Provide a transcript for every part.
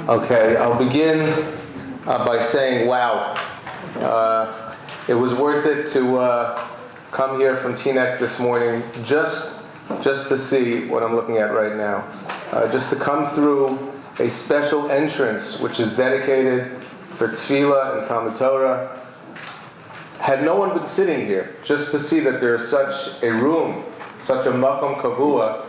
Okay, I'll begin by saying, wow. It was worth it to come here from Teaneck this morning just to see what I'm looking at right now. Just to come through a special entrance which is dedicated for Tefillah and Talmud Torah. Had no one been sitting here, just to see that there is such a room, such a makom kavua,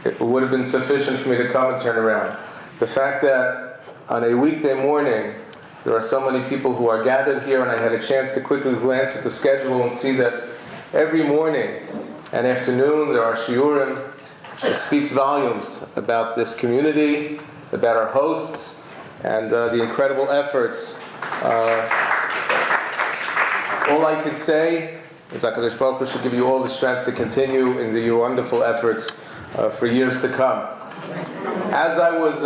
it would have been sufficient for me to come and turn around. The fact that on a weekday morning there are so many people who are gathered here, and I had a chance to quickly glance at the schedule and see that every morning and afternoon there are Shiurim. It speaks volumes about this community, about our hosts, and the incredible efforts. All I could say is HaKadosh Baruch Hu should give you all the strength to continue in your wonderful efforts for years to come. As I was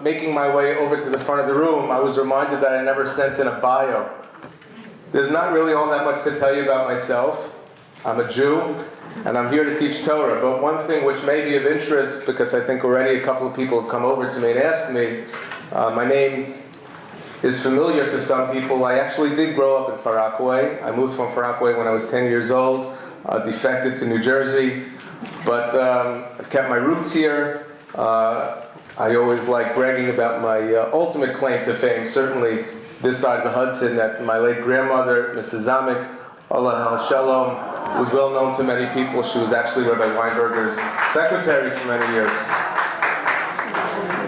making my way over to the front of the room, I was reminded that I never sent in a bio. There's not really all that much to tell you about myself. I'm a Jew, and I'm here to teach Torah. But one thing which may be of interest, because I think already a couple of people have come over to me and asked me, my name is familiar to some people. I actually did grow up in Far Rockaway. I moved from Far Rockaway when I was 10 years old, defected to New Jersey. But I've kept my roots here. I always like bragging about my ultimate claim to fame, certainly this side of the Hudson, that my late grandmother, Mrs. Zamek, Ohel Shalom, was well known to many people. She was actually Rabbi Weinberger's secretary for many years.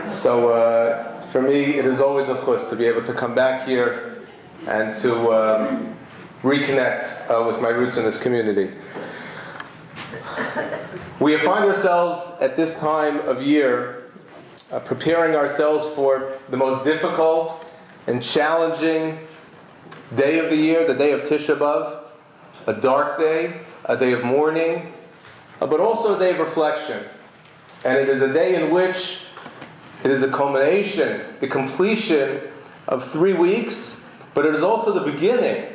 So for me, it is always a plus to be able to come back here and to reconnect with my roots in this community. We find ourselves at this time of year preparing ourselves for the most difficult and challenging day of the year, the day of Tisha B'Av, a dark day, a day of mourning, but also a day of reflection. And it is a day in which it is a culmination, the completion of 3 weeks, but it is also the beginning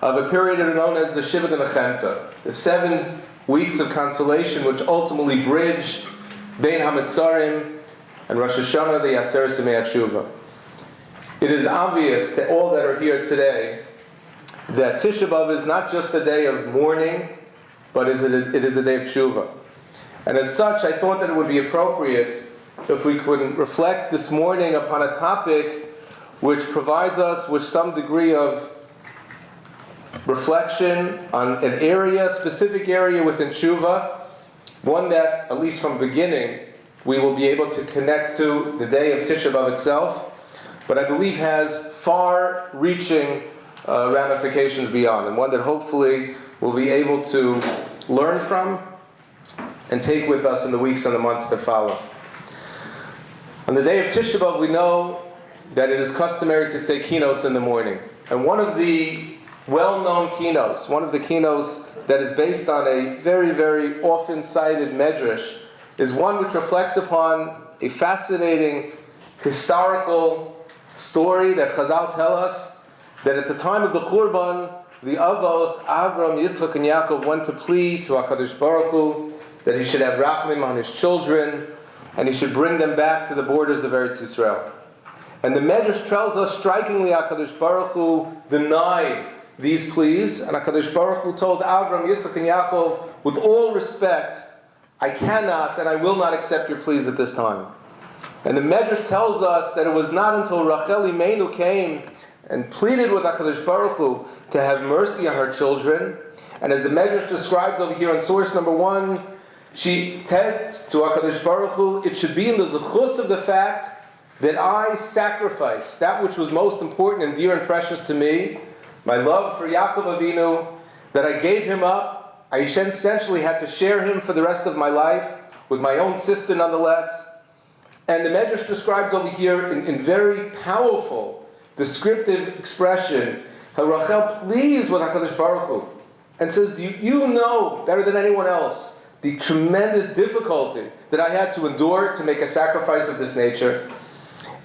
of a period known as the Shiva D'Nechemta, the 7 weeks of consolation which ultimately bridge Bein HaMetzarim and Rosh Hashanah, the Yaser Simei Tshuva. It is obvious to all that are here today that Tisha B'Av is not just a day of mourning, but it is a day of Tshuva. And as such, I thought that it would be appropriate if we could reflect this morning upon a topic which provides us with some degree of reflection on an area, specific area within Tshuva, one that, at least from beginning, we will be able to connect to the day of Tisha B'Av itself, but I believe has far-reaching ramifications beyond, and one that hopefully we'll be able to learn from and take with us in the weeks and the months to follow. On the day of Tisha B'Av, we know that it is customary to say kinos in the morning. And one of the well-known kinos, one of the kinos that is based on a very, very often cited medrash, is one which reflects upon a fascinating historical story that Chazal tell us, that at the time of the Churban, the Avos, Avram, Yitzchak, and Yaakov went to plead to HaKadosh Baruch Hu that he should have rachamim on his children, and he should bring them back to the borders of Eretz Yisrael. And the Medrash tells us strikingly, HaKadosh Baruch Hu denied these pleas, and HaKadosh Baruch Hu told Avram, Yitzchak, and Yaakov, with all respect, I cannot and I will not accept your pleas at this time. And the Medrash tells us that it was not until Rachel Imeinu came and pleaded with HaKadosh Baruch Hu to have mercy on her children. And as the Medrash describes over here in source number 1, she said to HaKadosh Baruch Hu, it should be in the zechus of the fact that I sacrificed that which was most important and dear and precious to me, my love for Yaakov Avinu, that I gave him up. I essentially had to share him for the rest of my life, with my own sister nonetheless. And the Medrash describes over here in very powerful, descriptive expression, how Rachel pleads with HaKadosh Baruch Hu and says, you know better than anyone else the tremendous difficulty that I had to endure to make a sacrifice of this nature.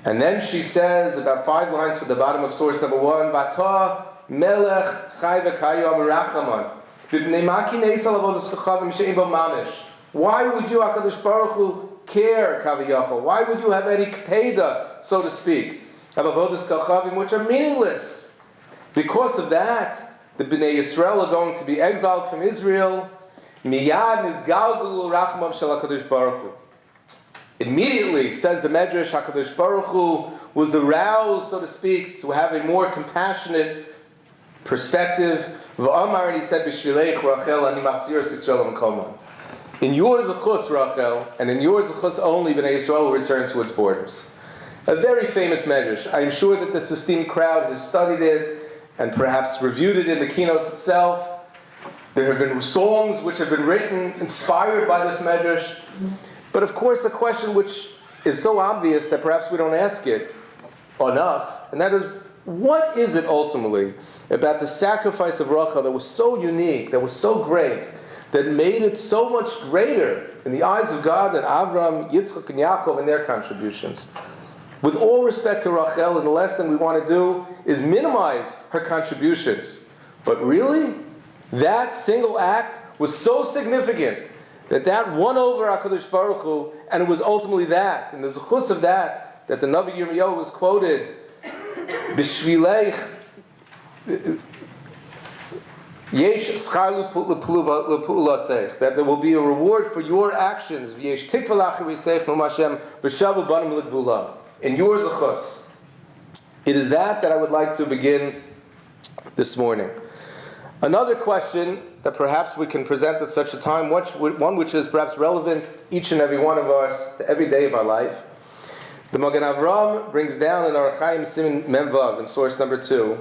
And then she says, about 5 lines from the bottom of source number 1, Vata melech chai v'kayom rachaman. Why would you, HaKadosh Baruch Hu, care, Kaviyachol? Why would you have any kpeda so to speak, of avodas kachavim, which are meaningless. Because of that, the Bnei Yisrael are going to be exiled from Israel. Miyad nizgalgulu rachmav shel HaKadosh Baruch Hu. Immediately, says the Medrash, HaKadosh Baruch Hu was aroused, so to speak, to have a more compassionate perspective. V'amar, and he said, B'shvileich Rachel ani machziras Yisrael m'komam. In your zechus, Rachel, and in your zechus only, Bnei Yisrael will return to its borders. A very famous Medrash. I am sure that this esteemed crowd has studied it and perhaps reviewed it in the keynotes itself. There have been songs which have been written, inspired by this Medrash. But of course, a question which is so obvious that perhaps we don't ask it enough, and that is, what is it ultimately about the sacrifice of Rachel that was so unique, that was so great, that made it so much greater in the eyes of God than Avram, Yitzchak, and Yaakov and their contributions? With all respect to Rachel, and the last thing we want to do is minimize her contributions. But really, that single act was so significant that won over HaKadosh Baruch Hu, and it was ultimately that, and the zechus of that the Navi Yirmiyahu was quoted, B'shvileich Yesh schar l'pu'ulasech, that there will be a reward for your actions. Yesh tikva l'achariseich no Hashem b'shavu banim l'gvula. In your zechus. It is that I would like to begin this morning. Another question that perhaps we can present at such a time, one which is perhaps relevant each and every one of us to every day of our life. The Magen Avram brings down in Ar Chaim Siman Memvav in source number 2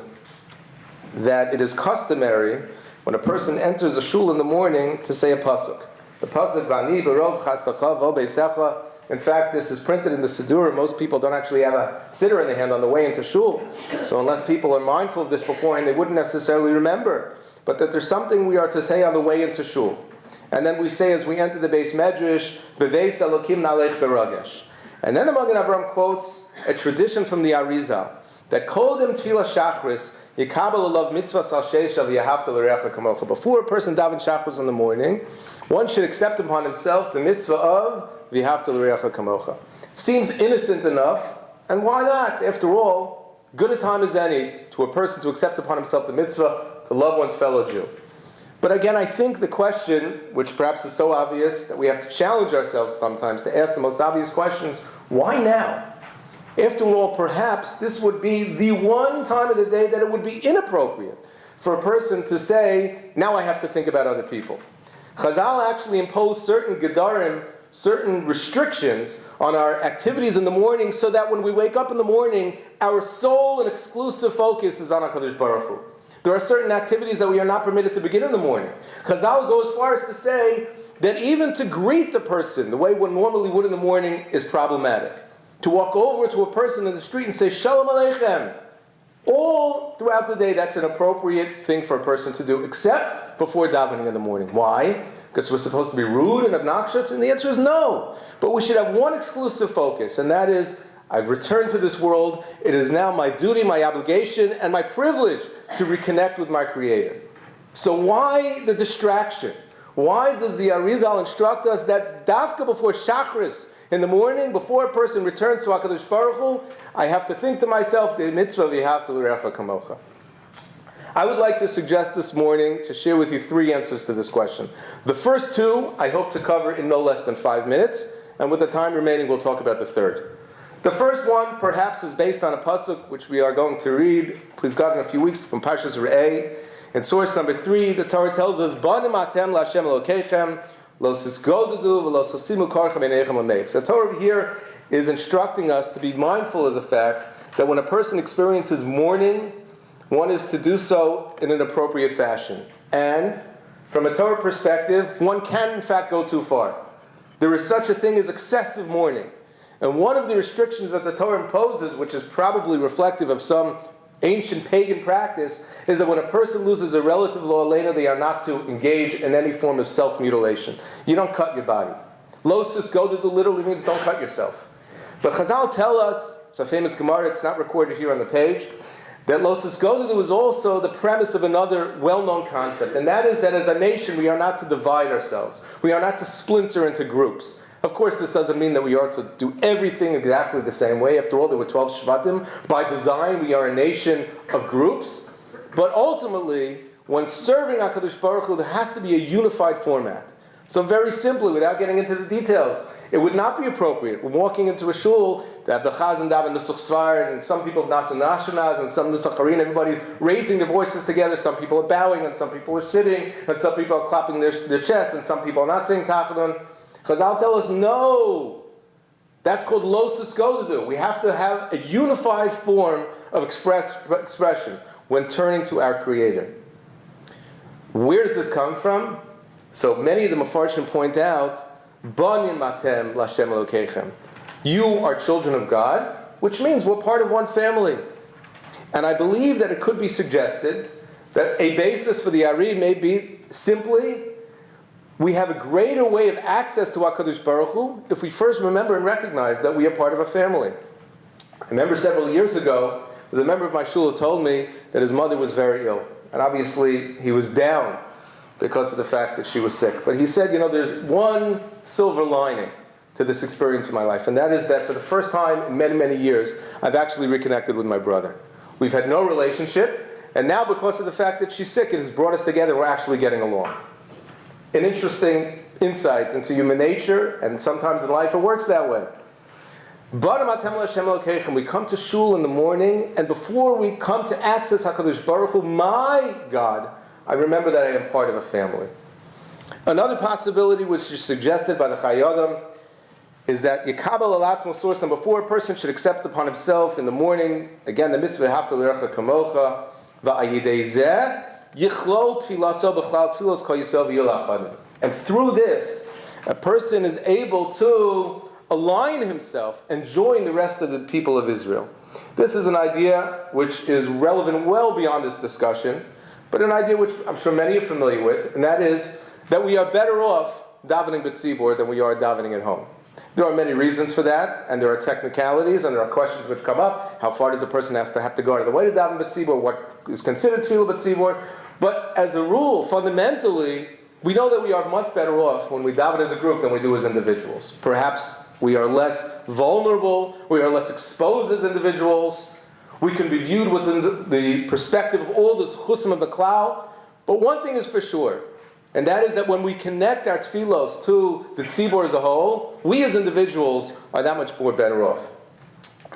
that it is customary when a person enters a shul in the morning to say a pasuk. The pasuk Vani Barov Chastacha Vo Beisecha. In fact, this is printed in the Siddur. Most people don't actually have a siddur in their hand on the way into shul. So unless people are mindful of this beforehand, they wouldn't necessarily remember. But that there's something we are to say on the way into shul. And then we say as we enter the Beis Medrash, Beveis Elokim Nalech Beragesh. And then the Magen Avram quotes a tradition from the Arizal that Kodim Tefillah Shachris Yikabel Alav Mitzvah Sal Sheishav Yahavta L'Reacha Kamocha. Before a person daven Shachris in the morning, one should accept upon himself the mitzvah of Yahavta L'Reacha Kamocha. Seems innocent enough, and why not? After all, good a time as any to a person to accept upon himself the mitzvah to love one's fellow Jew. But again, I think the question, which perhaps is so obvious that we have to challenge ourselves sometimes to ask the most obvious questions, why now? After all, perhaps this would be the one time of the day that it would be inappropriate for a person to say, now I have to think about other people. Chazal actually imposed certain gedarim, certain restrictions on our activities in the morning so that when we wake up in the morning, our sole and exclusive focus is on HaKadosh Baruch Hu. There are certain activities that we are not permitted to begin in the morning. Chazal goes as far as to say that even to greet the person the way one normally would in the morning is problematic. To walk over to a person in the street and say, Shalom Aleichem, all throughout the day, that's an appropriate thing for a person to do, except before davening in the morning. Why? Because we're supposed to be rude and obnoxious? And the answer is no. But we should have one exclusive focus, and that is, I've returned to this world. It is now my duty, my obligation, and my privilege to reconnect with my Creator. So why the distraction? Why does the Arizal instruct us that dafka before Shachris in the morning, before a person returns to HaKadosh Baruch Hu, I have to think to myself, the mitzvah v'yahavta l'reacha kamocha. I would like to suggest this morning to share with you 3 answers to this question. The first 2 I hope to cover in no less than 5 minutes, and with the time remaining we'll talk about the third. The first one, perhaps, is based on a pasuk which we are going to read, please God, in a few weeks, from Parshas Re'eh. In source number 3, the Torah tells us, "Banim atem laHashem Elokeichem, lo sisgodedu v'lo sasimu karchem einechem l'meis." The Torah here is instructing us to be mindful of the fact that when a person experiences mourning, one is to do so in an appropriate fashion. And from a Torah perspective, one can in fact go too far. There is such a thing as excessive mourning. And one of the restrictions that the Torah imposes, which is probably reflective of some ancient pagan practice, is that when a person loses a relative lo aleinu, they are not to engage in any form of self-mutilation. You don't cut your body. Lo sisgodedu literally means don't cut yourself. But Chazal tell us, it's a famous Gemara, it's not recorded here on the page, that lo sisgodedu is also the premise of another well-known concept, and that is that as a nation we are not to divide ourselves. We are not to splinter into groups. Of course, this doesn't mean that we are to do everything exactly the same way. After all, there were 12 Shvatim. By design, we are a nation of groups. But ultimately, when serving HaKadosh Baruch Hu, there has to be a unified format. So very simply, without getting into the details, it would not be appropriate when walking into a shul to have the Chazan daven Nusach Svar, and some people Nasu Nashanaz, and some Nusach Harin, everybody's raising their voices together. Some people are bowing, and some people are sitting, and some people are clapping their chests, and some people are not saying Tachadon. Chazal tell us, no, that's called Lo Siskodu. We have to have a unified form of expression when turning to our Creator. Where does this come from? So many of the Mefarshim point out, Banim matem l'Hashem Elokeichem. You are children of God, which means we're part of one family. And I believe that it could be suggested that a basis for the Ari may be simply, we have a greater way of access to HaKadosh Baruch Hu if we first remember and recognize that we are part of a family. I remember several years ago, there was a member of my shul who told me that his mother was very ill. And obviously he was down because of the fact that she was sick. But he said, there's one silver lining to this experience in my life, and that is that for the first time in many, many years, I've actually reconnected with my brother. We've had no relationship, and now because of the fact that she's sick, it has brought us together, we're actually getting along. An interesting insight into human nature, and sometimes in life it works that way. We come to shul in the morning, and before we come to access HaKadosh Baruch Hu, my God, I remember that I am part of a family. Another possibility which is suggested by the Chayyadam is that Yekabel Alatzmo source, and before a person should accept upon himself in the morning, again the mitzvah Hafta L'Recha Kamocha, Va'ayidei Zeh, Yichlol Tfilaso B'chlal Tfilos Kol Yisrael V'yol Achadim. And through this, a person is able to align himself and join the rest of the people of Israel. This is an idea which is relevant well beyond this discussion, but an idea which I'm sure many are familiar with, and that is that we are better off davening b'tzibur than we are davening at home. There are many reasons for that, and there are technicalities, and there are questions which come up. How far does a person have to go out of the way to daven b'tzibur? What is considered tefillah b'tzibur? But as a rule, fundamentally, we know that we are much better off when we daven as a group than we do as individuals. Perhaps we are less vulnerable, we are less exposed as individuals, we can be viewed within the perspective of all the chusim of the klal. But one thing is for sure, and that is that when we connect our tefillos to the tzibur as a whole, we as individuals are that much more better off.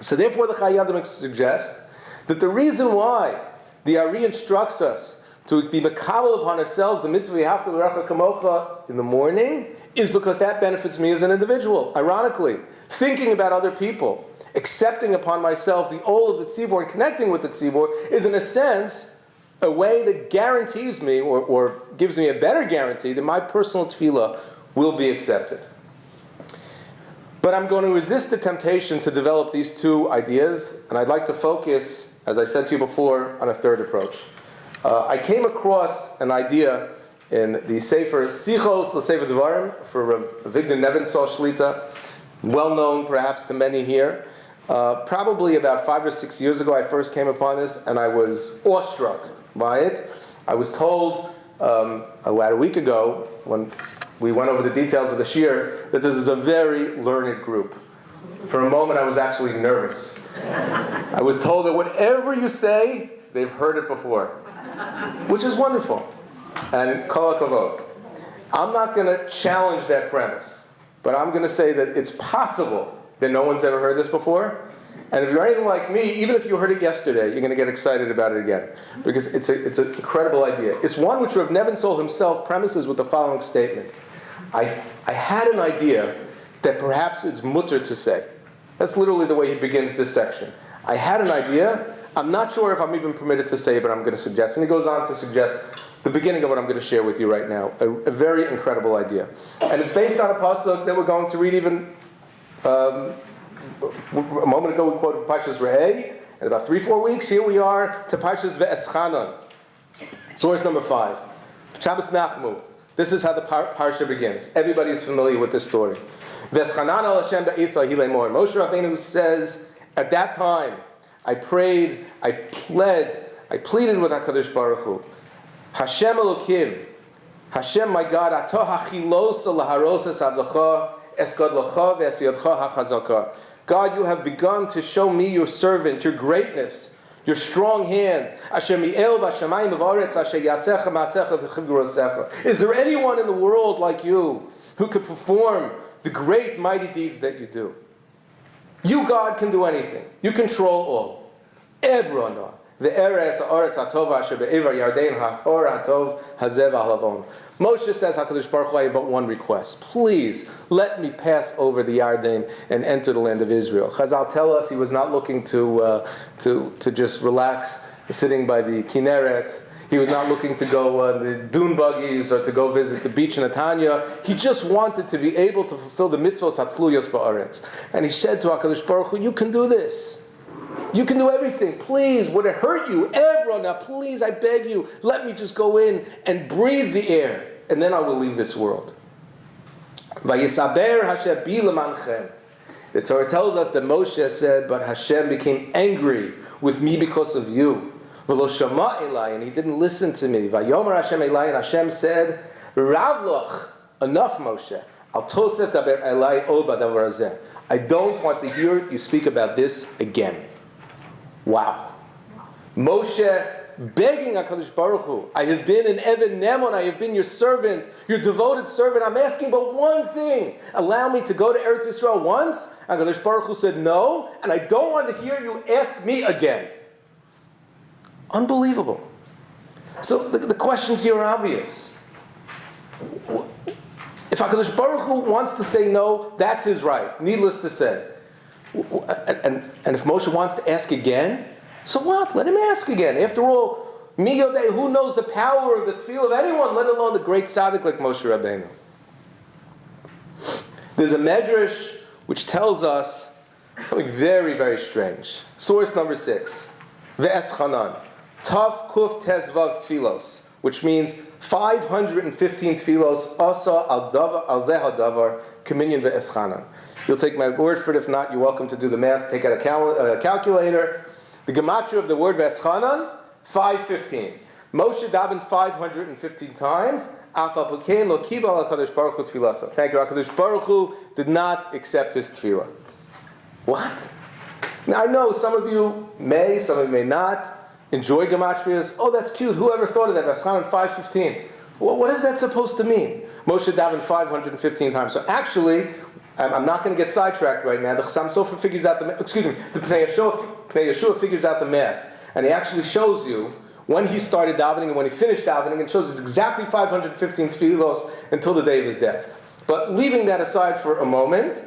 So therefore the Chayyadam suggests that the reason why the Ari instructs us to be makabel upon ourselves the mitzvah Hafta L'Recha Kamocha in the morning is because that benefits me as an individual. Ironically, thinking about other people, accepting upon myself the all of the tzibur and connecting with the tzibur is in a sense a way that guarantees me or gives me a better guarantee that my personal tefillah will be accepted. But I'm going to resist the temptation to develop these two ideas, and I'd like to focus, as I said to you before, on a third approach. I came across an idea in the Sefer Sichos L'Sefer Dvarim for Rav Avigdor Nebenzahl Shlita, well known perhaps to many here. Probably about 5 or 6 years ago I first came upon this, and I was awestruck by it. I was told about a week ago, when we went over the details of the shiur, that this is a very learned group. For a moment I was actually nervous. I was told that whatever you say, they've heard it before, which is wonderful. And kol hakavod. I'm not going to challenge that premise, but I'm going to say that it's possible that no one's ever heard this before. And if you're anything like me, even if you heard it yesterday, you're going to get excited about it again. Because it's an incredible idea. It's one which Rav Nebenzahl himself premises with the following statement. I had an idea that perhaps it's mutter to say. That's literally the way he begins this section. I had an idea. I'm not sure if I'm even permitted to say, but I'm going to suggest. And he goes on to suggest the beginning of what I'm going to share with you right now. A very incredible idea. And it's based on a pasuk that we're going to read even a moment ago. We quoted Parshas Re'eh. In about 3-4 weeks, here we are to Parshas Ve'eschanan. Source number 5. Shabbos Nachmu. This is how the parsha begins. Everybody's familiar with this story. Ve'eschanan al Hashem ba'isa hilei mor. Moshe Rabbeinu says, at that time, I prayed, I pleaded with HaKadosh Baruch Hu. Hashem Elokim, Hashem my God, Ato hachilos laharos es avdacha es gadlacha ve'es yadcha hachazaka. God, you have begun to show me, your servant, your greatness, your strong hand. Asher mi'el b'shamayim v'aretz asher yasecha ma'asecha v'chivrosecha. Is there anyone in the world like you who could perform the great, mighty deeds that you do? You, God, can do anything. You control all. Ebrona. Ve'eres ha'aretz ha'tov asher be'evar yarden ha'or ha'tov hazev ha'lavon. Moshe says, HaKadosh Baruch Hu, I have but one request. Please, let me pass over the Yarden and enter the land of Israel. Chazal tell us he was not looking to just relax sitting by the Kinneret. He was not looking to go on the dune buggies or to go visit the beach in Netanya. He just wanted to be able to fulfill the mitzvos hatluyos ba'aretz. And he said to HaKadosh Baruch Hu, you can do this. You can do everything. Please, would it hurt you? Ebron, now please, I beg you, let me just go in and breathe the air, and then I will leave this world. Vayisaber Hashem bi lemanchem. The Torah tells us that Moshe said, but Hashem became angry with me because of you. V'lo shama elai, and he didn't listen to me. Vayomer Hashem elai, and Hashem said, Ravloch, enough Moshe. Al tosef taber elai od b'davar hazeh. I don't want to hear you speak about this again. Wow. Moshe begging HaKadosh Baruch Hu, I have been an Eved Nemon, I have been your servant, your devoted servant. I'm asking but one thing. Allow me to go to Eretz Yisrael once. HaKadosh Baruch Hu said no, and I don't want to hear you ask me again. Unbelievable. So the questions here are obvious. If HaKadosh Baruch Hu wants to say no, that's his right, needless to say. And if Moshe wants to ask again, so what? Let him ask again. After all, Mi Yodei, who knows the power of the tefillah of anyone, let alone the great tzaddik like Moshe Rabbeinu? There's a medrash which tells us something very, very strange. Source number 6. Ve'eschanan. Tav kuf tezvav tfilos, which means 515 tfilos, asa al zeh hadavar, kaminyan ve'eschanan. You'll take my word for it. If not, you're welcome to do the math. Take out a calculator. The gematria of the word Veschanan, 515. Moshe davened 515 times. Thank you, HaKadosh Baruch Hu did not accept his tefillah. What? Now I know some of you may, some of you may not enjoy gematrias. Oh, that's cute. Whoever thought of that? Veschanan 515. Well, what is that supposed to mean? Moshe davened 515 times. So actually, I'm not going to get sidetracked right now. The Chassam Sofer figures out the Pnei Yeshua figures out the math, and he actually shows you when he started davening and when he finished davening, and shows it's exactly 515 tefillos until the day of his death. But leaving that aside for a moment,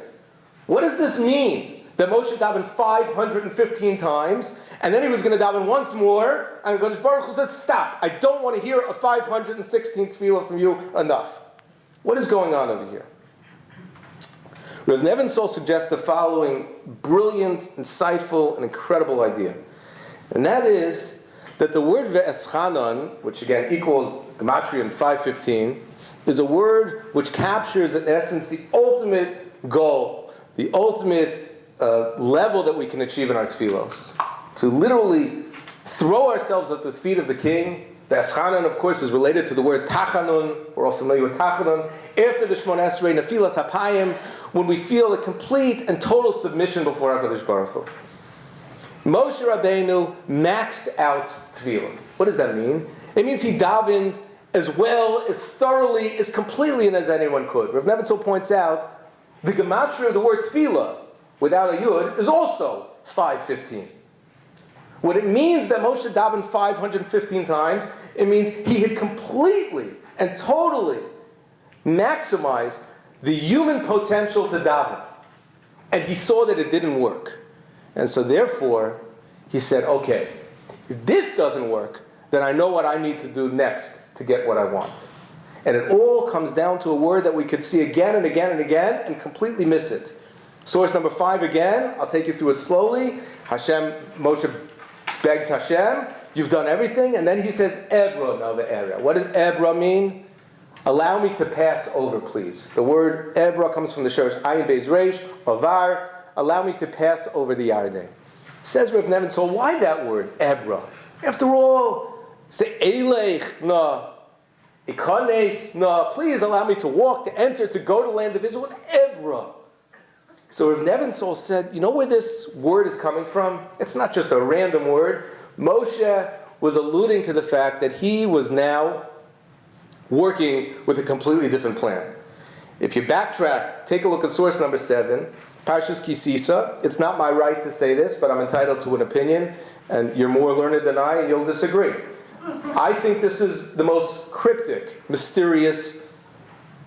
what does this mean? That Moshe davened 515 times, and then he was going to daven once more, and HaKadosh Baruch Hu said, stop, I don't want to hear a 516th tefillah from you, enough. What is going on over here? Rav Nebenzahl suggests the following brilliant, insightful, and incredible idea. And that is that the word ve'eschanan, which again equals gematria 515, is a word which captures in essence the ultimate goal, the ultimate level that we can achieve in our tefillos. To literally throw ourselves at the feet of the King. The Eschanan, of course, is related to the word tachanun. We're all familiar with tachanun. After the Shmona Esrei, nefilas hapayim, when we feel a complete and total submission before HaKadosh Baruch Hu. Moshe Rabbeinu maxed out tefillah. What does that mean? It means he davened as well, as thoroughly, as completely as anyone could. Rav Nebenzahl points out, the gematria of the word tefillah, without a yud, is also 515. What it means that Moshe davened 515 times, it means he had completely and totally maximized the human potential to daven. And he saw that it didn't work. And so therefore, he said, okay, if this doesn't work, then I know what I need to do next to get what I want. And it all comes down to a word that we could see again and again and again and completely miss it. Source number 5 again, I'll take you through it slowly. Moshe begs Hashem, you've done everything, and then he says, Ebra nova era. What does Ebra mean? Allow me to pass over, please. The word Ebra comes from the Shorish Ayin Beis Reish, Avar. Allow me to pass over the Yarden. Says Rav Nebenzahl, why that word, Ebra? After all, say Eilech, no. Ikanes, no, please allow me to walk, to enter, to go to the land of Israel, Ebra. So Rav Nebensohl said, you know where this word is coming from? It's not just a random word. Moshe was alluding to the fact that he was now working with a completely different plan. If you backtrack, take a look at source number 7, Parshas Kisisa. It's not my right to say this, but I'm entitled to an opinion, and you're more learned than I, and you'll disagree. I think this is the most cryptic, mysterious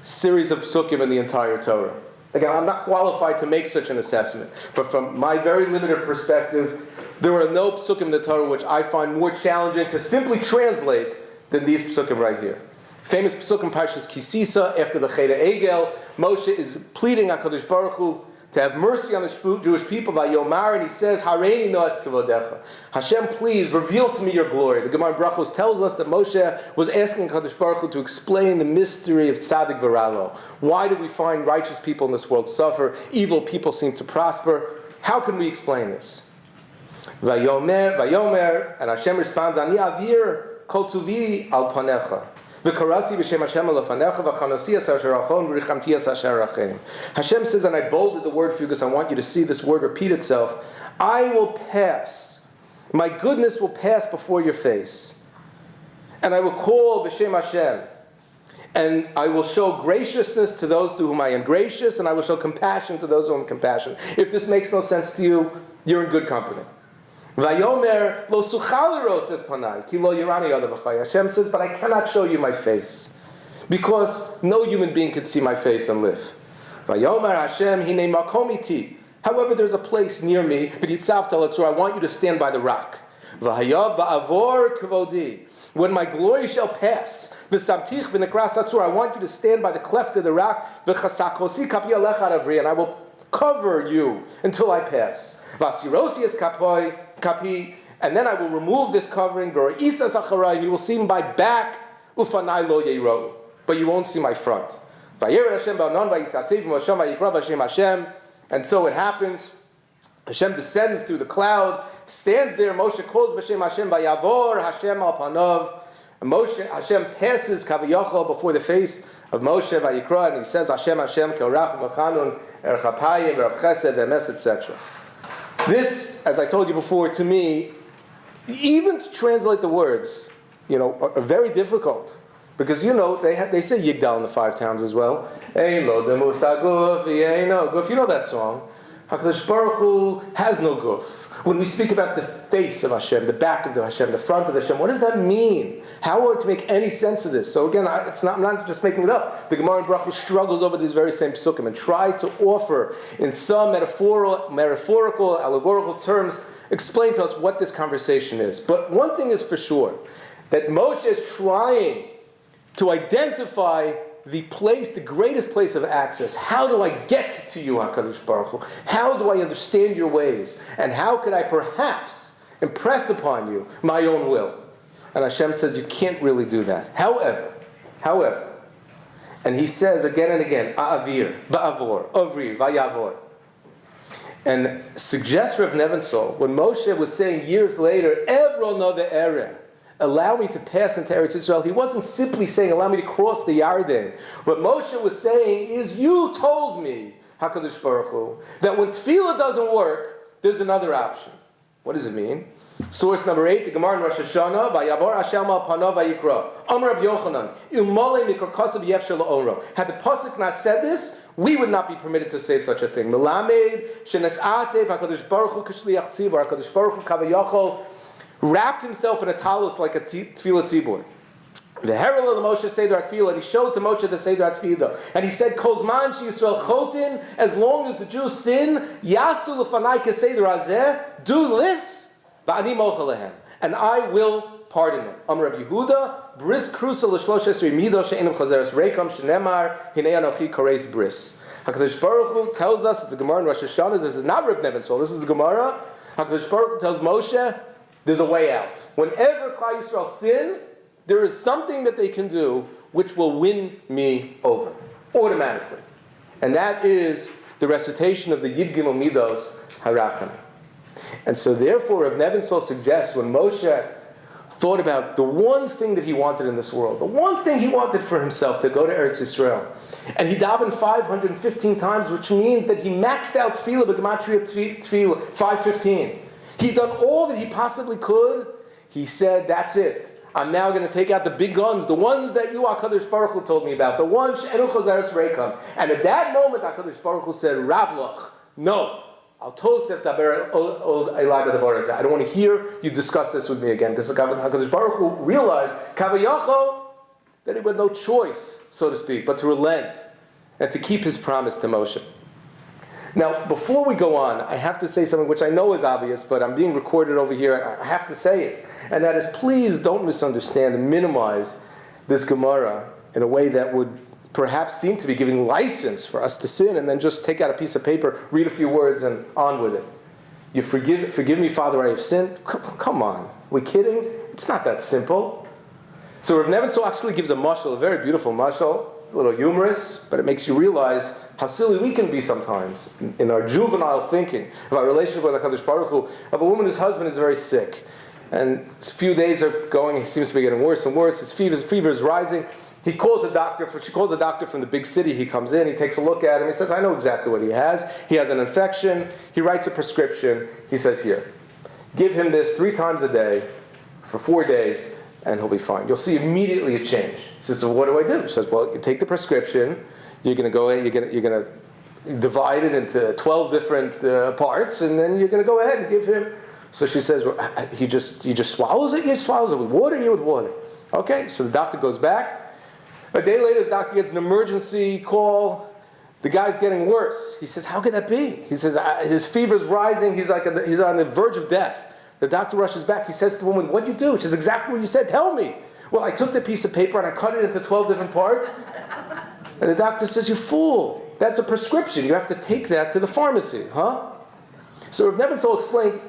series of psukim in the entire Torah. Again, I'm not qualified to make such an assessment, but from my very limited perspective, there are no psukim in the Torah which I find more challenging to simply translate than these psukim right here. Famous psukim Parshas Kisisa, after the Cheder Egel, Moshe is pleading HaKadosh Baruch Hu to have mercy on the Jewish people, Vayomar, and he says, Hareini noas kivodecha. Hashem, please reveal to me your glory. The Gemara in Brachos tells us that Moshe was asking HaKadosh Baruch Hu to explain the mystery of Tzadik V'Ralo. Why do we find righteous people in this world suffer, evil people seem to prosper? How can we explain this? Vayomer, and Hashem responds, Ani avir kol tuvi al panecha. Hashem says, and I bolded the word for you because I want you to see this word repeat itself. I will pass. My goodness will pass before your face. And I will call B'Shem Hashem. And I will show graciousness to those to whom I am gracious, and I will show compassion to those who I am compassionate. If this makes no sense to you, you're in good company. Vayomer lo suchaliro, says Panai, ki lo yirani yada b'chai. Hashem says, but I cannot show you my face, because no human being can see my face and live. Vayomer Hashem hine makomiti. However, there's a place near me, b'yitzav talatzur, I want you to stand by the rock. V'hayav ba'avor kvodi. When my glory shall pass, v'samtich b'nekras atzur, I want you to stand by the cleft of the rock, v'chasakosi kapi alecha aravri, and I will cover you until I pass. V'asirosi es kapi, and then I will remove this covering, and you will see my back, ufanai lo yeiro, but you won't see my front. And so it happens. Hashem descends through the cloud, stands there. Moshe calls B'Shem Hashem, Vayavor Hashem al panov. Hashem passes Kaviyachol before the face of Moshe, Vayikra, and he says, Hashem Hashem ke'orach v'chanun erchapayim v'rav chesed v'emes, etc. This, as I told you before, to me, even to translate the words, are very difficult. Because, they say Yigdal in the 5 towns as well. Ein lo demusa guf, ein no guf. You know that song. HaKadosh Baruch Hu has no guf. When we speak about the face of Hashem, the back of the Hashem, the front of the Hashem, what does that mean? How are we to make any sense of this? So again, I'm not just making it up. The Gemara in Brachos struggles over these very same psukim and try to offer, in some metaphorical, allegorical terms, explain to us what this conversation is. But one thing is for sure, that Moshe is trying to identify the greatest place of access. How do I get to you, HaKadosh Baruch Hu? How do I understand your ways? And how could I perhaps impress upon you my own will? And Hashem says, you can't really do that. However, and he says again and again, A'avir, Ba'avor, Ovri, Vayavor. And suggests Rav Nebensohl, when Moshe was saying years later, Ebro no ve'ereh, allow me to pass into Eretz Israel, he wasn't simply saying, allow me to cross the Yarden. What Moshe was saying is, you told me, HaKadosh Baruch Hu, that when tefillah doesn't work, there's another option. What does it mean? Source number 8, the Gemara in Rosh Hashanah, Vayavor Hashem al panav vayikra. Amar Rabbi Yochanan, Ilmole mikor kasav yefshel la'onro. Had the pasuk not said this, we would not be permitted to say such a thing. Melamed shenes'atev HaKadosh Baruch Hu k'shliach tzibur. HaKadosh Baruch Hu kavayachol wrapped himself in a talus like a tefillah tzibur. The herald of the Moshe Seder HaTfilah, and he showed to Moshe the Seder HaTfilah. And he said, Kozman she Yisrael chotin, as long as the Jews sin, yasu l'fanai keseder hazeh, do this, va'ani mocha lehem, and I will pardon them. Amar Rav Yehuda, bris krusa l'shlosh esrei mido she'enim chazeres reikam shenemar hinei anochi koreis bris. HaKadosh Baruch Hu tells us, it's a Gemara in Rosh Hashanah, this is not Rav Nebensohl, this is a Gemara. HaKadosh Baruch Hu tells Moshe, there's a way out. Whenever Klal Yisrael sin, there is something that they can do which will win me over, automatically. And that is the recitation of the Yid Gimel Midos Harachamim. And so therefore, Rav Nebensohl suggests when Moshe thought about the one thing that he wanted in this world, the one thing he wanted for himself, to go to Eretz Yisrael. And he davened 515 times, which means that he maxed out tefillah, b'gematria tefillah, 515. He'd done all that he possibly could. He said, that's it. I'm now going to take out the big guns, the ones that you, HaKadosh Baruch Hu, told me about, the ones, she'enu chozeres reikam. And at that moment, HaKadosh Baruch Hu said, Ravlach, no. I don't want to hear you discuss this with me again, because HaKadosh Baruch Hu realized Kavayachol, that he had no choice, so to speak, but to relent and to keep his promise to Moshe. Now, before we go on, I have to say something which I know is obvious, but I'm being recorded over here, and I have to say it. And that is, please don't misunderstand and minimize this Gemara in a way that would perhaps seem to be giving license for us to sin, and then just take out a piece of paper, read a few words, and on with it. You forgive me, Father, I have sinned? Come on. Are we kidding? It's not that simple. So Rav Nebenzahl actually gives a mashal, a very beautiful mashal. It's a little humorous, but it makes you realize how silly we can be sometimes in our juvenile thinking of our relationship with HaKadosh Baruch Hu, of a woman whose husband is very sick. And a few days are going, he seems to be getting worse and worse, his fever is rising. She calls a doctor from the big city. He comes in, he takes a look at him, he says, I know exactly what he has. He has an infection. He writes a prescription. He says, here, give him this 3 times a day for 4 days, and he'll be fine. You'll see immediately a change. He says, so what do I do? He says, well, you take the prescription, you're going to go ahead, you're going to divide it into 12 different parts, and then you're going to go ahead and give him. So she says, well, he just swallows it? He swallows it with water? Yeah, with water. Okay, so the doctor goes back. A day later, the doctor gets an emergency call. The guy's getting worse. He says, how could that be? He says, his fever's rising. He's on the verge of death. The doctor rushes back. He says to the woman, what'd you do? She says, exactly what you said. Tell me. Well, I took the piece of paper and I cut it into 12 different parts. And the doctor says, you fool. That's a prescription. You have to take that to the pharmacy. Huh? So Rav Nebenzahl explains,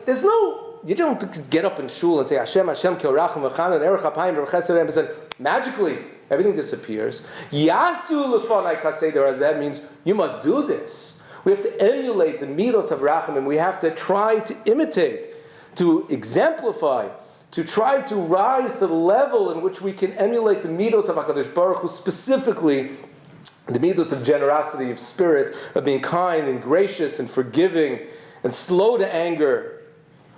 you don't get up in shul and say, Hashem, Hashem, Kil Racham V'chanan, Erech Hapayim, V'Rech Chesed, and magically, everything disappears. Yasu lefanai kaseder hazeh means you must do this. We have to emulate the midos of Rachamim. We have to try to imitate, to exemplify, to try to rise to the level in which we can emulate the midos of HaKadosh Baruch Hu, specifically the midos of generosity, of spirit, of being kind and gracious and forgiving and slow to anger,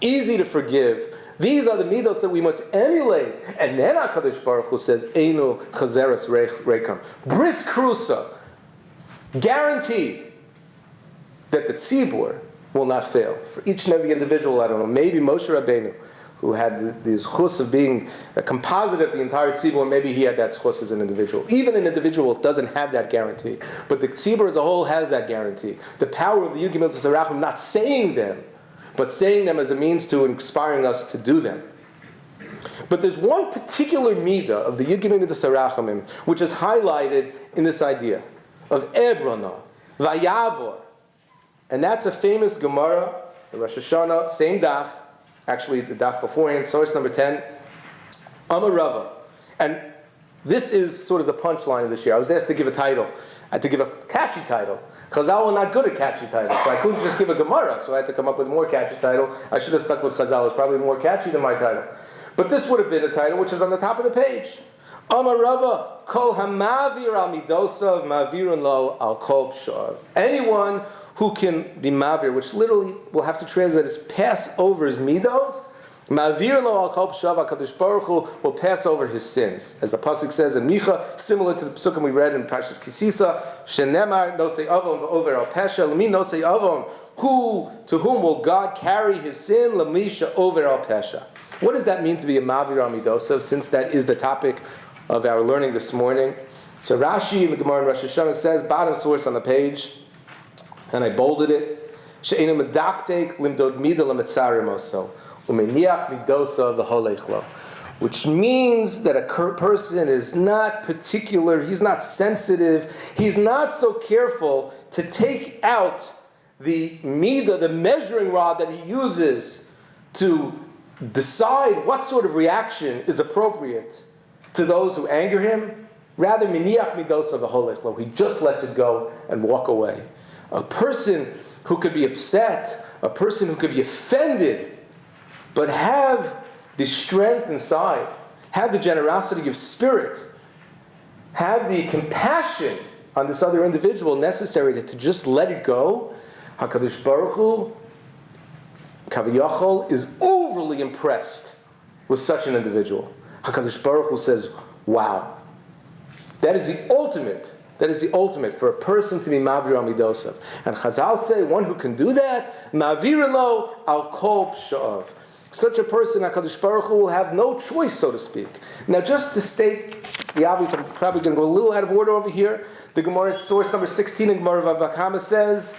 easy to forgive. These are the midos that we must emulate. And then HaKadosh Baruch Hu says, Einu chazeres reikam. Bris krusa. Guaranteed that the tzibur will not fail. For each and every individual, I don't know, maybe Moshe Rabbeinu, who had these chus of being a composite of the entire tzibur, maybe he had that chus as an individual. Even an individual doesn't have that guarantee. But the tzibur as a whole has that guarantee. The power of the Yud Gimel Tzei Racham, not saying them, but saying them as a means to inspiring us to do them. But there's one particular midah of the Yud Gimel Tzei Rachamim which is highlighted in this idea of Ebrana, Vayavor. And that's a famous Gemara, the Rosh Hashanah, same daf, actually the daf beforehand, source number 10, Amar Rava. And this is sort of the punchline of this year. I was asked to give a title. I had to give a catchy title. Chazal were not good at catchy titles, so I couldn't just give a Gemara, so I had to come up with a more catchy title. I should have stuck with Chazal. It's probably more catchy than my title. But this would have been a title which is on the top of the page. Amar Rava, Kol hamavir al midosav mavirun lo al kol pshar. Anyone who can be mavir, which literally we'll have to translate as pass over his midos, mavir lo al kol pshar, HaKadosh Baruch Hu will pass over his sins. As the pasuk says in Micha, similar to the pasukim we read in Parshas Kisisa, shenemar nosei avon v'over al pesha, l'mi nosei avon, to whom will God carry his sin, l'misha over al pesha. What does that mean to be a mavir al midosav, since that is the topic of our learning this morning? So Rashi in the Gemara in Rosh Hashanah says, bottom source on the page, and I bolded it, she'ena medaktek limdod mida l'metzarim oso, u'meniach midosa v'holechlo, which means that a person is not particular, he's not sensitive, he's not so careful to take out the midah, the measuring rod that he uses to decide what sort of reaction is appropriate to those who anger him. Rather, miniach midosa v'holechlo, he just lets it go and walk away. A person who could be upset, a person who could be offended, but have the strength inside, have the generosity of spirit, have the compassion on this other individual necessary to just let it go, HaKadosh Baruch Hu, Kaviyachol, is overly impressed with such an individual. HaKadosh Baruch Hu says, wow. That is the ultimate. That is the ultimate for a person to be Mavir Amidosav. And Chazal say, one who can do that, Mavir lo al kol psha'av. Such a person, HaKadosh Baruch Hu, will have no choice, so to speak. Now, just to state the obvious, I'm probably going to go a little out of order over here. The Gemara, source number 16 in Gemara Bava Kama says,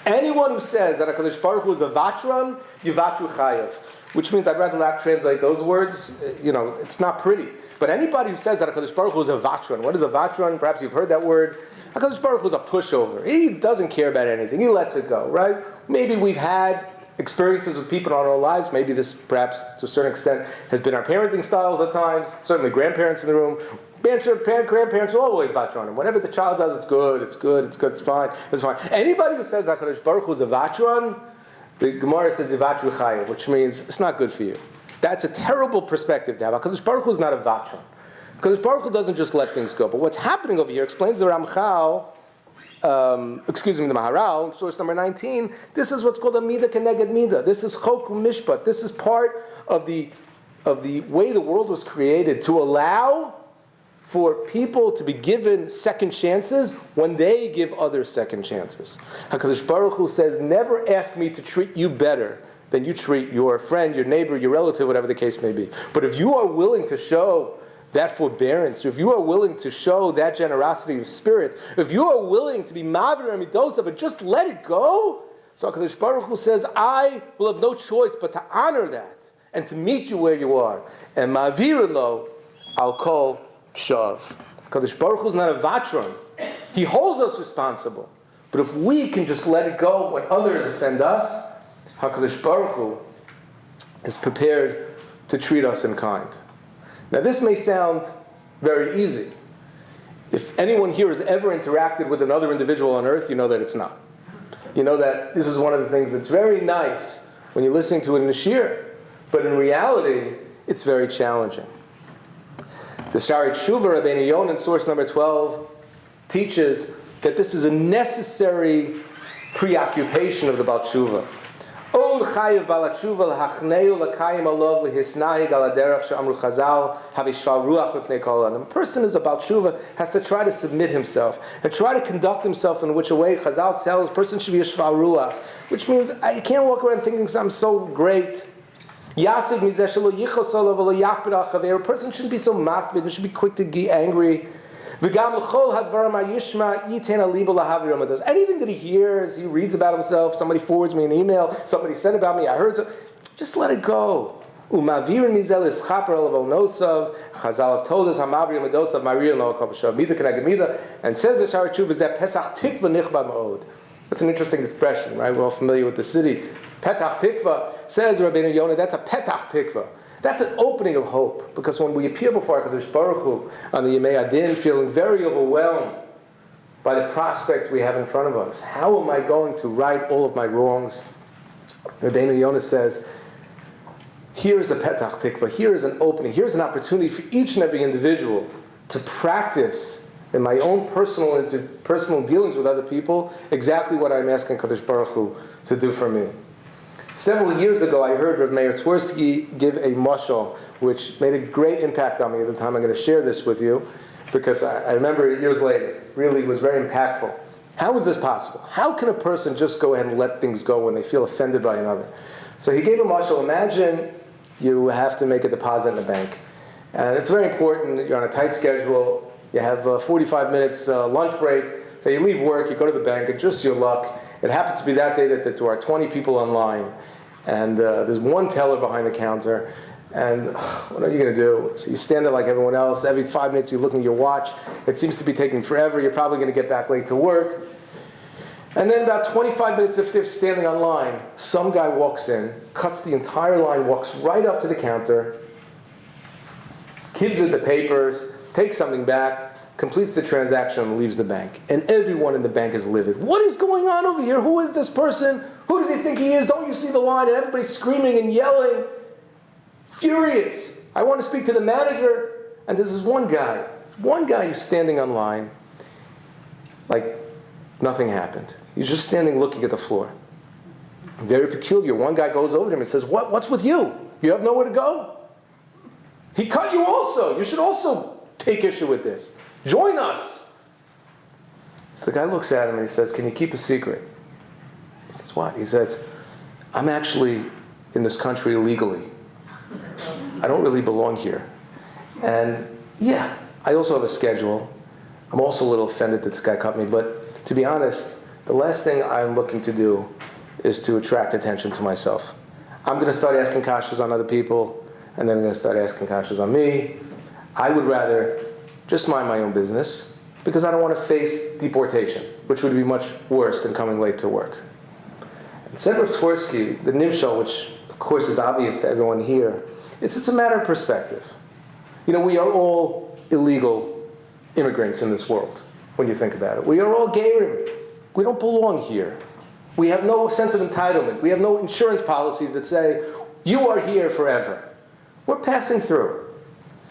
anyone who says that HaKadosh Baruch Hu is a vatran, yivatru chayav. Which means I'd rather not translate those words. It's not pretty. But anybody who says that HaKadosh Baruch Hu is a vatran, what is a vatran? Perhaps you've heard that word. HaKadosh Baruch Hu is a pushover. He doesn't care about anything. He lets it go, right? Maybe we've had experiences with people in our lives. Maybe this, perhaps, to a certain extent, has been our parenting styles at times. Certainly grandparents in the room. Grandparents will always vatran. Whatever the child does, it's good, it's fine. Anybody who says HaKadosh Baruch Hu is a vatran, the Gemara says Yivatru Chayim, which means it's not good for you. That's a terrible perspective to have. HaKadosh Baruch Hu is not a vatran. HaKadosh Baruch Hu doesn't just let things go. But what's happening over here, explains the Ramchal, the Maharal, source number 19, this is what's called a Midah Keneged Midah. This is Chok Mishpat. This is part of the way the world was created, to allow for people to be given second chances when they give others second chances. HaKadosh Baruch Hu says, never ask me to treat you better than you treat your friend, your neighbor, your relative, whatever the case may be. But if you are willing to show that forbearance, if you are willing to show that generosity of spirit, if you are willing to be Mavir Amidosav and just let it go, so HaKadosh Baruch Hu says, I will have no choice but to honor that and to meet you where you are. And Mavir lo al kol Shav. HaKadosh Baruch Hu is not a vatran. He holds us responsible. But if we can just let it go when others offend us, HaKadosh Baruch Hu is prepared to treat us in kind. Now this may sound very easy. If anyone here has ever interacted with another individual on earth, you know that it's not. You know that this is one of the things that's very nice when you're listening to it in a shir. But in reality, it's very challenging. The Shari Tshuva, Rabbi Yonan, source number 12, teaches that this is a necessary preoccupation of the Baal Tshuva. Ol chayiv Baal Tshuva l'hachneu l'kayim alav l'hisnahig ala derech she'amru Chazal havishval ruach b'fnei kol adam. A person who's a Baal Tshuva has to try to submit himself and try to conduct himself in which a way Chazal tells a person should be a shval ruach, which means I can't walk around thinking I'm so great. A person shouldn't be so makbid, he should be quick to get angry. Anything that he hears, he reads about himself, somebody forwards me an email, somebody said about me, I heard so, just let it go. Chazal have told us, and says the Shari Tshuva is that Pesach Tikva Nichba Ma'od. That's an interesting expression, right? We're all familiar with the city. Petach Tikva, says Rabbi Yonah, that's a Petach Tikva. That's an opening of hope. Because when we appear before HaKadosh Baruch Hu on the Yemei Adin, feeling very overwhelmed by the prospect we have in front of us, how am I going to right all of my wrongs? Rabbi Yonah says, here is a Petach Tikva, here is an opening, here's an opportunity for each and every individual to practice in my own personal dealings with other people exactly what I'm asking HaKadosh Baruch Hu to do for me. Several years ago, I heard Rav Meir Twersky give a mashal, which made a great impact on me at the time. I'm going to share this with you, because I remember it years later. It really was very impactful. How is this possible? How can a person just go ahead and let things go when they feel offended by another? So he gave a mashal. Imagine you have to make a deposit in the bank. And it's very important. You're on a tight schedule. You have 45 minutes lunch break. So you leave work, you go to the bank, and just your luck, it happens to be that day that there are 20 people online, and there's one teller behind the counter, and what are you going to do? So you stand there like everyone else. Every 5 minutes you're looking at your watch. It seems to be taking forever. You're probably going to get back late to work. And then about 25 minutes if they're standing on line, some guy walks in, cuts the entire line, walks right up to the counter, gives it the papers, takes something back, completes the transaction, and leaves the bank. And everyone in the bank is livid. What is going on over here? Who is this person? Who does he think he is? Don't you see the line? And everybody's screaming and yelling. furious. I want to speak to the manager. And there's this one guy who's standing on line, like nothing happened. He's just standing looking at the floor. Very peculiar. One guy goes over to him and says, what's with you? You have nowhere to go? He cut you also. You should also take issue with this. Join us. So the guy looks at him and he says, can you keep a secret? He says, what? He says, I'm actually in this country illegally. I don't really belong here. And yeah, I also have a schedule. I'm also a little offended that this guy cut me, but to be honest, the last thing I'm looking to do is to attract attention to myself. I'm going to start asking kashas on other people, and then I'm going to start asking kashas on me. I would rather just mind my own business, because I don't want to face deportation, which would be much worse than coming late to work. And said Rav Tversky, the nimshal, which of course is obvious to everyone here, is it's a matter of perspective. You know, we are all illegal immigrants in this world, when you think about it. We are all geirim. We don't belong here. We have no sense of entitlement. We have no insurance policies that say, you are here forever. We're passing through.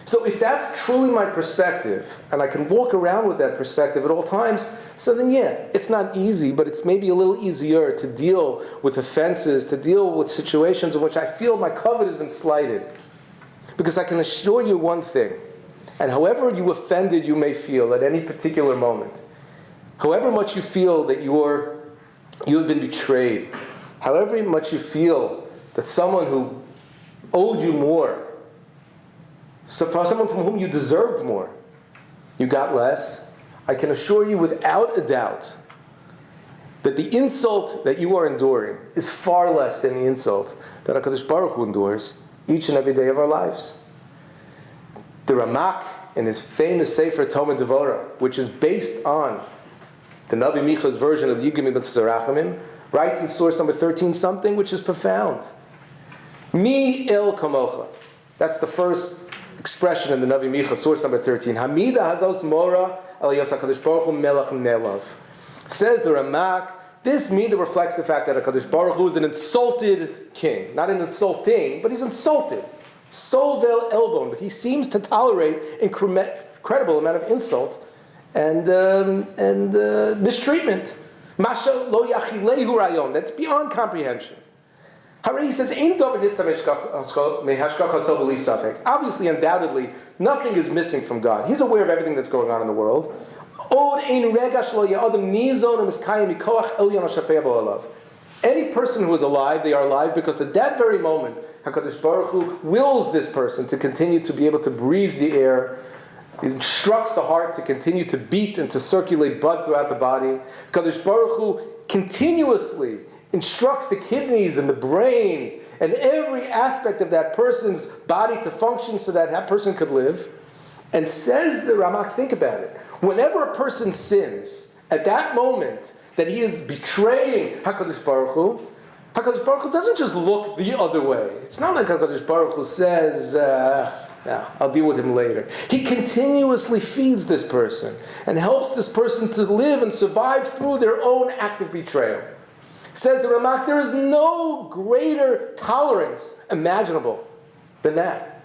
So if that's truly my perspective, and I can walk around with that perspective at all times, so then yeah, it's not easy, but it's maybe a little easier to deal with offenses, to deal with situations in which I feel my covet has been slighted. Because I can assure you one thing, and however you offended you may feel at any particular moment, however much you feel that you have been betrayed, however much you feel that someone who owed you more, so for someone from whom you deserved more, you got less, I can assure you without a doubt that the insult that you are enduring is far less than the insult that HaKadosh Baruch Hu endures each and every day of our lives. The Ramak, in his famous Sefer Talmud Devorah, which is based on the Navi Micha's version of the Yigim Mitzvah Rachamim, writes in source number 13 something which is profound. Mi el kamocha. That's the first expression in the Navi Micha, source number 13. Hamida hazos mora el yos HaKadosh Baruch Hu melech nelav. Says the Ramak, this midah reflects the fact that HaKadosh Baruch Hu is an insulted king. Not an insulting, but he's insulted. Sovel elbon, but he seems to tolerate incredible amount of insult and mistreatment. Masha lo yachilehu rayon. That's beyond comprehension. He says, obviously, undoubtedly, nothing is missing from God. He's aware of everything that's going on in the world. Any person who is alive, they are alive because at that very moment, HaKadosh Baruch Hu wills this person to continue to be able to breathe the air. He instructs the heart to continue to beat and to circulate blood throughout the body. HaKadosh Baruch Hu continuously instructs the kidneys and the brain and every aspect of that person's body to function so that that person could live. And says the Ramak, think about it. Whenever a person sins, at that moment that he is betraying HaKadosh Baruch Hu doesn't just look the other way. It's not like HaKadosh Baruch Hu says, I'll deal with him later. He continuously feeds this person and helps this person to live and survive through their own act of betrayal. Says the Ramak, there is no greater tolerance imaginable than that.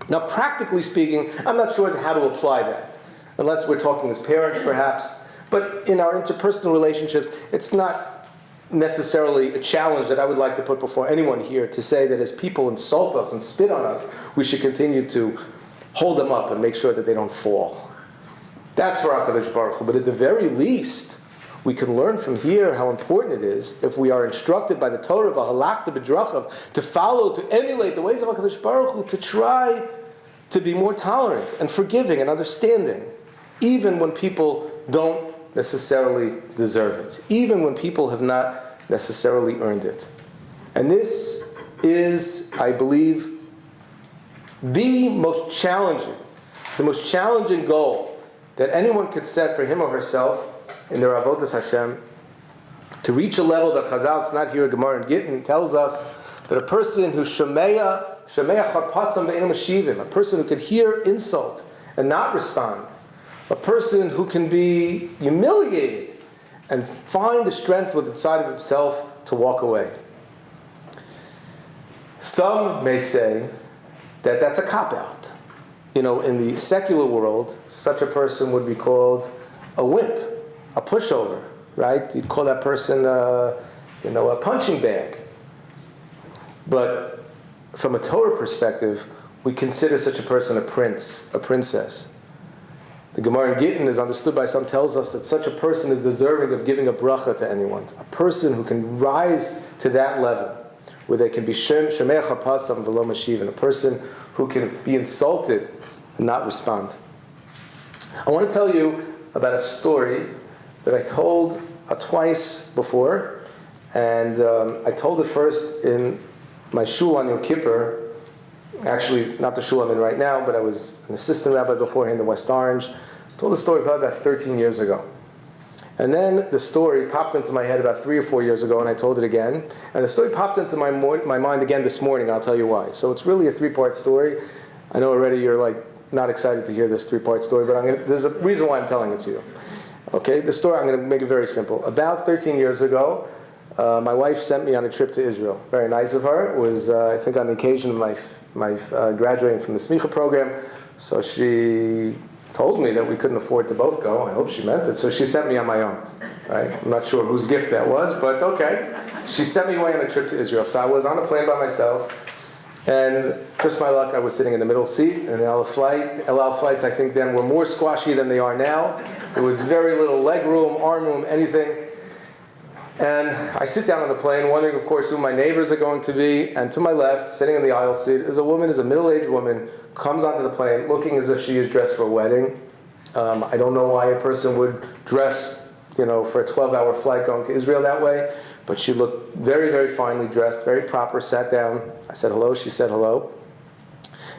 Now, practically speaking, I'm not sure how to apply that, unless we're talking as parents, perhaps. But in our interpersonal relationships, it's not necessarily a challenge that I would like to put before anyone here to say that as people insult us and spit on us, we should continue to hold them up and make sure that they don't fall. That's for HaKadosh Baruch Hu. But at the very least, we can learn from here how important it is, if we are instructed by the Torah of Halachta B'drachav, to follow, to emulate the ways of HaKadosh Baruch Hu, to try to be more tolerant and forgiving and understanding, even when people don't necessarily deserve it, even when people have not necessarily earned it. And this is, I believe, the most challenging goal that anyone could set for him or herself in their avodas Hashem, to reach a level that Chazal, it's not here, Gemara and Gittin, tells us that a person who's shemeya charpasam ve'eino meshivim, a person who could hear insult and not respond, a person who can be humiliated and find the strength within inside of himself to walk away. Some may say that's a cop-out. In the secular world, such a person would be called a wimp, a pushover, right? You'd call that person, a punching bag. But from a Torah perspective, we consider such a person a prince, a princess. The Gemara in Gittin is understood by some, tells us that such a person is deserving of giving a bracha to anyone. A person who can rise to that level, where they can be shemei chapasam v'lo mashiv, and a person who can be insulted and not respond. I want to tell you about a story that I told twice before, and I told it first in my shul on Yom Kippur. Actually, not the shul I'm in right now, but I was an assistant rabbi beforehand in West Orange. I told the story probably about 13 years ago. And then the story popped into my head about 3 or 4 years ago, and I told it again. And the story popped into my mind again this morning, and I'll tell you why. So it's really a 3-part story. I know already you're not excited to hear this 3-part story, but there's a reason why I'm telling it to you. Okay, the story, I'm going to make it very simple. About 13 years ago, my wife sent me on a trip to Israel. Very nice of her. It was, I think, on the occasion of my graduating from the Smicha program. So she told me that we couldn't afford to both go. I hope she meant it. So she sent me on my own. Right? I'm not sure whose gift that was, but okay. She sent me away on a trip to Israel. So I was on a plane by myself. And just my luck, I was sitting in the middle seat in an El Al flights, I think then were more squashy than they are now. There was very little leg room, arm room, anything. And I sit down on the plane, wondering, of course, who my neighbors are going to be. And to my left, sitting in the aisle seat, is a middle-aged woman, comes onto the plane looking as if she is dressed for a wedding. I don't know why a person would dress, for a 12-hour flight going to Israel that way. But she looked very, very finely dressed, very proper, sat down. I said hello, she said hello.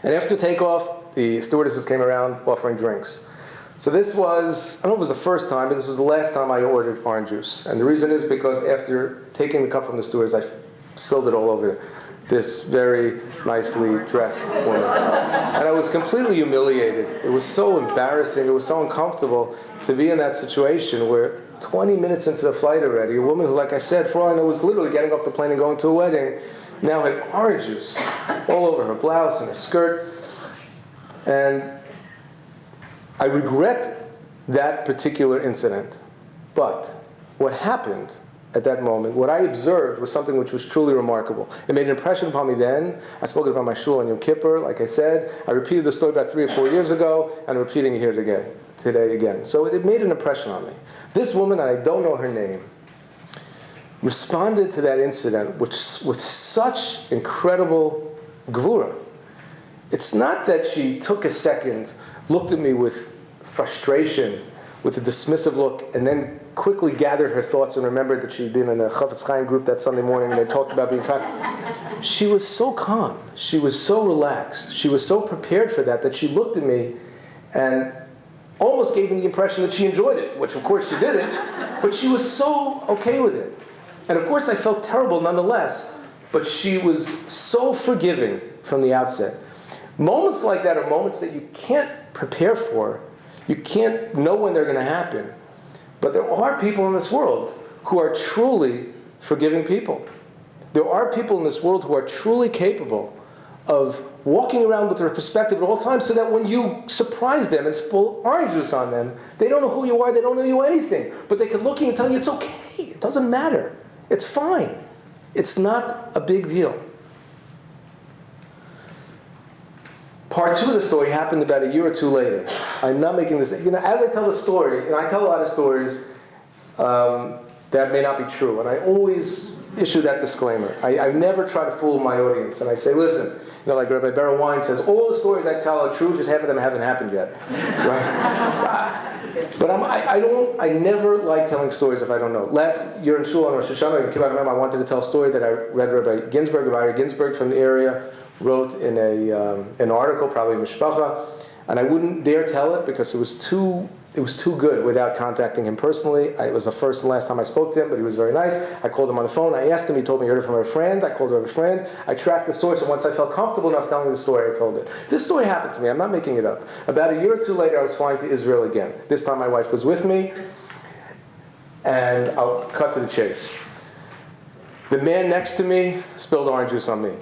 And after takeoff, the stewardesses came around offering drinks. So this was, I don't know if it was the first time, but this was the last time I ordered orange juice. And the reason is because after taking the cup from the stewardess, I spilled it all over this very nicely dressed woman. And I was completely humiliated. It was so embarrassing, it was so uncomfortable to be in that situation where 20 minutes into the flight already, a woman who, like I said, for all I know, was literally getting off the plane and going to a wedding, now had orange juice all over her blouse and her skirt. And I regret that particular incident. But what happened at that moment, what I observed was something which was truly remarkable. It made an impression upon me then. I spoke about my shul on Yom Kippur, like I said. I repeated the story about 3 or 4 years ago, and I'm repeating it here today again. So it made an impression on me. This woman, and I don't know her name, responded to that incident with such incredible gvura. It's not that she took a second, looked at me with frustration, with a dismissive look, and then quickly gathered her thoughts and remembered that she'd been in a Chafetz Chaim group that Sunday morning and they talked about being kind. She was so calm. She was so relaxed. She was so prepared for that she looked at me and almost gave me the impression that she enjoyed it, which of course she didn't, but she was so okay with it. And of course I felt terrible nonetheless, but she was so forgiving from the outset. Moments like that are moments that you can't prepare for. You can't know when they're going to happen. But there are people in this world who are truly forgiving people. There are people in this world who are truly capable of walking around with their perspective at all times so that when you surprise them and spill orange juice on them, they don't know who you are, they don't know you anything. But they can look at you and tell you it's okay, it doesn't matter, it's fine. It's not a big deal. Part 2 of the story happened about a year or 2 later. I'm not making this, as I tell the story, I tell a lot of stories that may not be true, and I always issue that disclaimer. I never try to fool my audience, and I say, listen, like Rabbi Barrow Wine says, all the stories I tell are true, just half of them haven't happened yet, right? So I never like telling stories if I don't know. Last year in Shul on Rosh Hashanah, I wanted to tell a story that I read Rabbi Ginsburg from the area wrote in an article, probably Mishpacha, and I wouldn't dare tell it because it was too good without contacting him personally. It was the first and last time I spoke to him, but he was very nice. I called him on the phone. I asked him. He told me he heard it from a friend. I called a friend. I tracked the source, and once I felt comfortable enough telling the story, I told it. This story happened to me. I'm not making it up. About a year or 2 later, I was flying to Israel again. This time my wife was with me, and I'll cut to the chase. The man next to me spilled orange juice on me.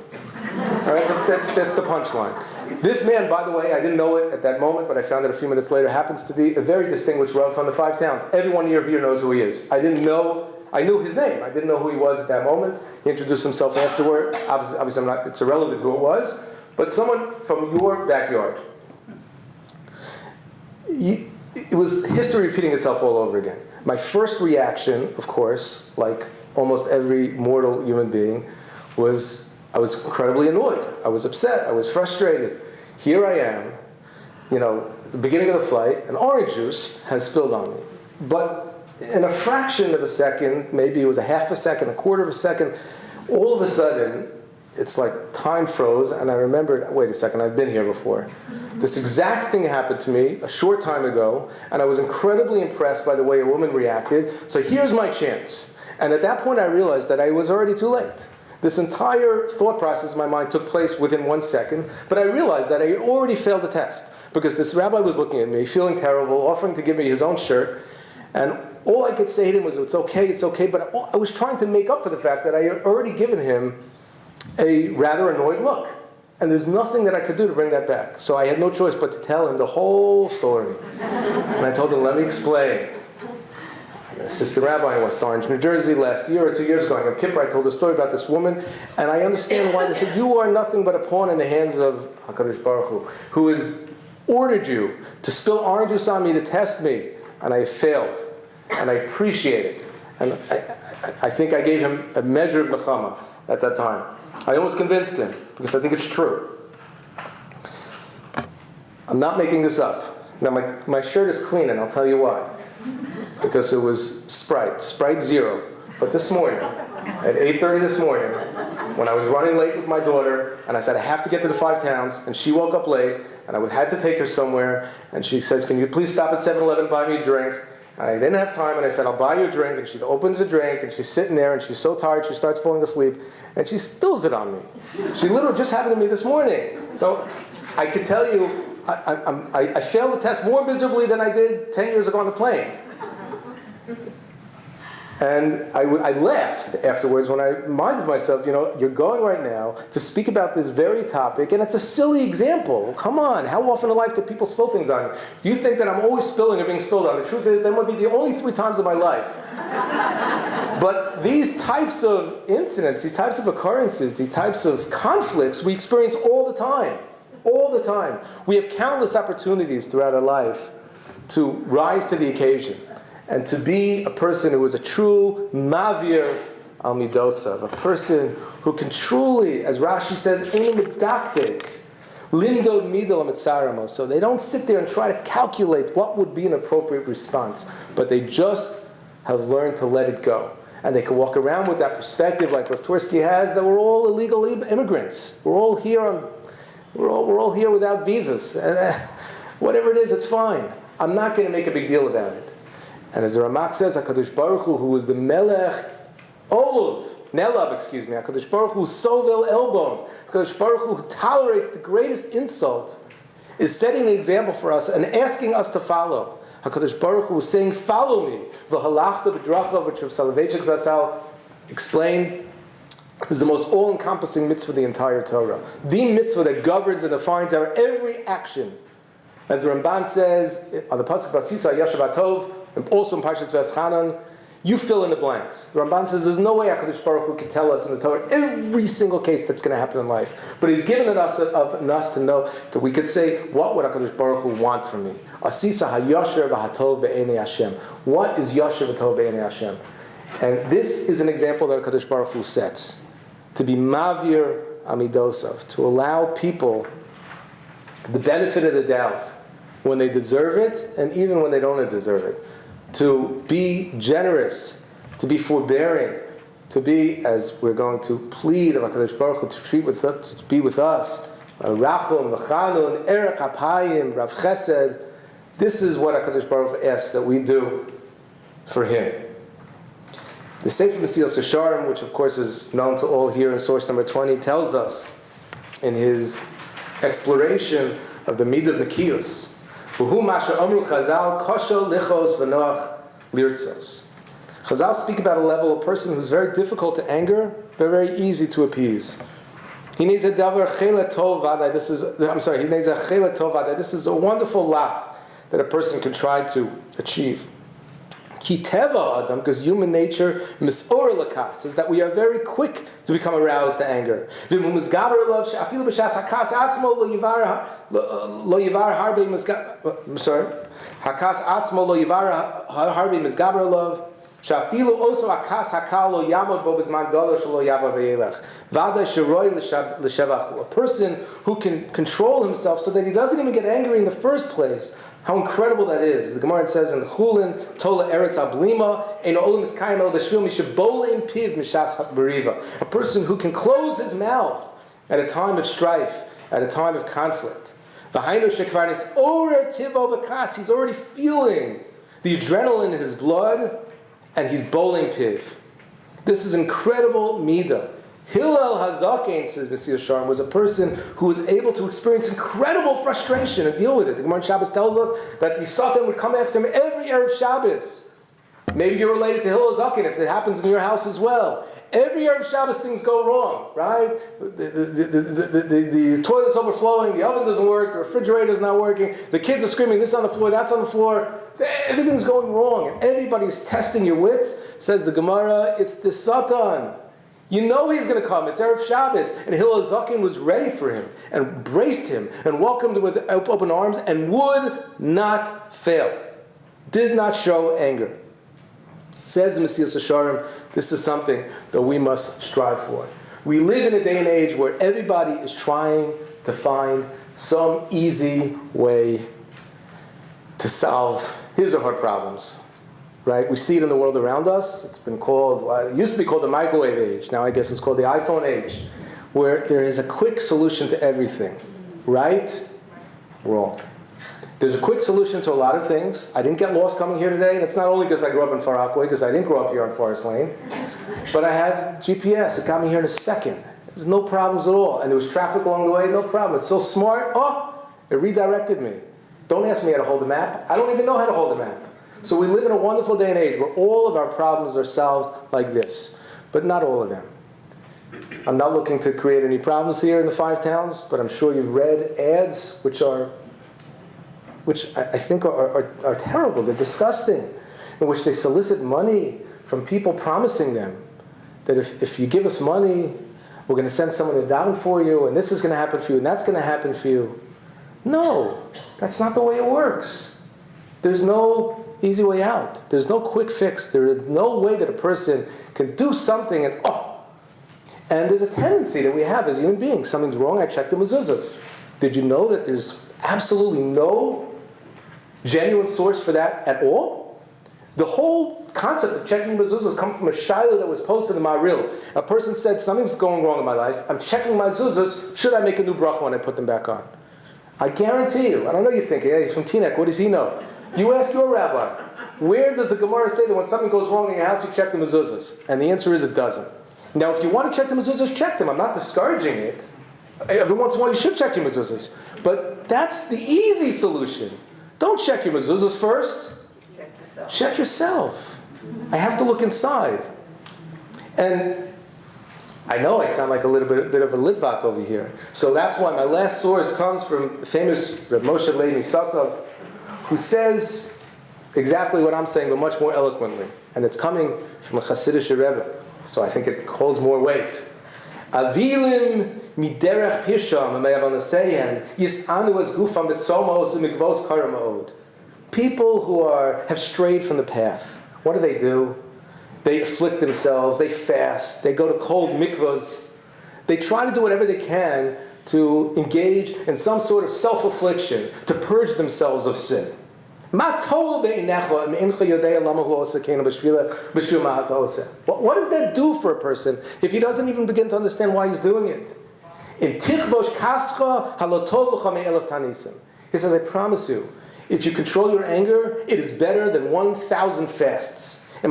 All right, That's the punchline. This man, by the way, I didn't know it at that moment, but I found it a few minutes later, happens to be a very distinguished Rav from the Five Towns. Everyone here knows who he is. I knew his name. I didn't know who he was at that moment. He introduced himself afterward. Obviously it's irrelevant who it was, but someone from your backyard. It was history repeating itself all over again. My first reaction, of course, like almost every mortal human being, was I was incredibly annoyed. I was upset. I was frustrated. Here I am, at the beginning of the flight, and orange juice has spilled on me. But in a fraction of a second, maybe it was a half a second, a quarter of a second, all of a sudden, it's like time froze, and I remembered, wait a second, I've been here before. This exact thing happened to me a short time ago, and I was incredibly impressed by the way a woman reacted. So here's my chance. And at that point, I realized that I was already too late. This entire thought process in my mind took place within 1 second, but I realized that I had already failed the test, because this rabbi was looking at me, feeling terrible, offering to give me his own shirt, and all I could say to him was, it's okay, but I was trying to make up for the fact that I had already given him a rather annoyed look. And there's nothing that I could do to bring that back. So I had no choice but to tell him the whole story. And I told him, let me explain. I'm an assistant rabbi in West Orange, New Jersey. Last year or 2 years ago, on Yom Kippur, I told a story about this woman, and I understand why. They said, you are nothing but a pawn in the hands of HaKadosh Baruch who has ordered you to spill orange juice on me to test me. And I failed. And I appreciate it. And I think I gave him a measure of nechama at that time. I almost convinced him, because I think it's true. I'm not making this up. Now, my shirt is clean, and I'll tell you why. Because it was Sprite Zero. But this morning, at 8:30 this morning, when I was running late with my daughter, and I said, I have to get to the Five Towns, and she woke up late, and I had to take her somewhere, and she says, can you please stop at 7-Eleven and buy me a drink? And I didn't have time, and I said, I'll buy you a drink. And she opens the drink, and she's sitting there, and she's so tired, she starts falling asleep, and she spills it on me. She literally just happened to me this morning. So I could tell you, I failed the test more miserably than I did 10 years ago on the plane. And I laughed afterwards when I reminded myself, you're going right now to speak about this very topic, and it's a silly example. Come on, how often in life do people spill things on you? You think that I'm always spilling or being spilled on. The truth is, that would be the only 3 times in my life. But these types of incidents, these types of occurrences, these types of conflicts, we experience all the time. All the time. We have countless opportunities throughout our life to rise to the occasion and to be a person who is a true mavir al midosav, a person who can truly, as Rashi says, ein medaktek, lindod midol mitzaramo. So they don't sit there and try to calculate what would be an appropriate response, but they just have learned to let it go. And they can walk around with that perspective like Rothwachs has, that we're all illegal immigrants. We're all here we're all here without visas. And whatever it is, it's fine. I'm not going to make a big deal about it. And as the Ramak says, HaKadosh Baruch Hu, who is the Melech Nelav, HaKadosh Baruch Hu, Sovel Elbon, HaKadosh Baruch Hu, who tolerates the greatest insult, is setting an example for us and asking us to follow. HaKadosh Baruch Hu is saying, follow me. V'halachta b'drachav, which Rav Soloveitchik Zatzal explained, is the most all-encompassing mitzvah of the entire Torah. The mitzvah that governs and defines our every action. As the Ramban says on the pasuk Vasisa Yashav Atov, and also in Parshas V'eschanan, you fill in the blanks. The Ramban says there's no way HaKadosh Baruch Hu can tell us in the Torah every single case that's going to happen in life. But He's given it us to know that we could say, what would HaKadosh Baruch Hu want from me? Asisa hayasher v'hatov be'enei Hashem. What is yasher v'hatov be'enei Hashem? And this is an example that HaKadosh Baruch Hu sets. To be mavir amidosav, to allow people the benefit of the doubt when they deserve it and even when they don't deserve it. To be generous, to be forbearing, to be, as we're going to plead of HaKadosh Baruch Hu, to be with us. Rachum, V'chanun, Erech Apayim, Rav Chesed. This is what HaKadosh Baruch Hu asks that we do for Him. The Sefer Mesilas Yesharim, which of course is known to all here in source number 20, tells us in his exploration of the Midah of Nekiyus, V'hu masha amru Chazal, kosho lichos v'noach lirtzos. Chazal speak about a level of person who's very difficult to anger, but very easy to appease. He needs a davar chela tov vadai. This is a wonderful lot that a person can try to achieve. Ki teva adam, because human nature misor lakas is that we are very quick to become aroused to anger. V'mu misgaber lov she'afilu b'shas hakas atzmo lo yivar harbe misgaber. Sorry, hakas atzmo lo yivar harbe misgaber lov. Shafilu also akas hakal lo yamod bo b'zman gadol shelo yava v'yelech. Vada sheroi l'shevach. A person who can control himself so that he doesn't even get angry in the first place. How incredible that is. The Gemara says in Chulin, Tola Eretz Ablima, Ein Olam Iskayim El B'Shvil Mishabola in Piv Mishas Beriva. A person who can close his mouth at a time of strife, at a time of conflict. V'hainu shekvarnis orer tivo b'kas. He's already feeling the adrenaline in his blood, and he's bowling piv. This is incredible midah. Hillel Hazaken, says Messiah Sharm, was a person who was able to experience incredible frustration and deal with it. The Gemara in Shabbos tells us that the Satan would come after him every Erev Shabbos. Maybe you're related to Hillel Hazaken if it happens in your house as well. Every Erev Shabbos things go wrong, right? The toilet's overflowing, the oven doesn't work, the refrigerator's not working, the kids are screaming this on the floor, that's on the floor. Everything's going wrong, and everybody's testing your wits. Says the Gemara, it's the Satan. You know he's going to come. It's Erev Shabbos. And Hillel Zaken was ready for him and embraced him and welcomed him with open arms and would not fail. Did not show anger. Says the Messiah Sasharim, this is something that we must strive for. We live in a day and age where everybody is trying to find some easy way to solve his or her problems. Right? We see it in the world around us. It's been called, it used to be called the microwave age. Now I guess it's called the iPhone age, where there is a quick solution to everything. Right? Wrong. There's a quick solution to a lot of things. I didn't get lost coming here today, and it's not only because I grew up in Far Rockaway, because I didn't grow up here on Forest Lane, but I have GPS. It got me here in a second. There's no problems at all. And there was traffic along the way, no problem. It's so smart. Oh, it redirected me. Don't ask me how to hold a map. I don't even know how to hold a map. So we live in a wonderful day and age where all of our problems are solved like this, but not all of them. I'm not looking to create any problems here in the 5 towns, but I'm sure you've read ads which I think are terrible. They're disgusting, in which they solicit money from people promising them that if you give us money, we're going to send someone to daven for you, and this is going to happen for you, and that's going to happen for you. No, that's not the way it works. There's no easy way out. There's no quick fix. There is no way that a person can do something and there's a tendency that we have as human beings. Something's wrong, I check the mezuzahs. Did you know that there's absolutely no genuine source for that at all? The whole concept of checking mezuzahs comes from a shiloh that was posted in Ma'aril. A person said, something's going wrong in my life. I'm checking my mezuzahs. Should I make a new bracha when I put them back on? I guarantee you. I don't know you're thinking, hey, he's from Teaneck. What does he know? You ask your rabbi, where does the Gemara say that when something goes wrong in your house, you check the mezuzahs? And the answer is it doesn't. Now, if you want to check the mezuzahs, check them. I'm not discouraging it. Every once in a while, you should check your mezuzahs. But that's the easy solution. Don't check your mezuzahs first. Check yourself. I have to look inside. And I know I sound like a little bit of a Litvak over here. So that's why my last source comes from the famous Reb Moshe Levi Sasov, who says exactly what I'm saying, but much more eloquently. And it's coming from a Hasidic Rebbe. So I think it holds more weight. Avilim miderech pisham ame'avanoseihen yis'anu as gufam b'tzomos u'mikvos karamaod. People who have strayed from the path. What do? They afflict themselves, they fast, they go to cold mikvahs. They try to do whatever they can to engage in some sort of self-affliction, to purge themselves of sin. What does that do for a person if he doesn't even begin to understand why he's doing it? He says, I promise you, if you control your anger, it is better than 1,000 fasts. If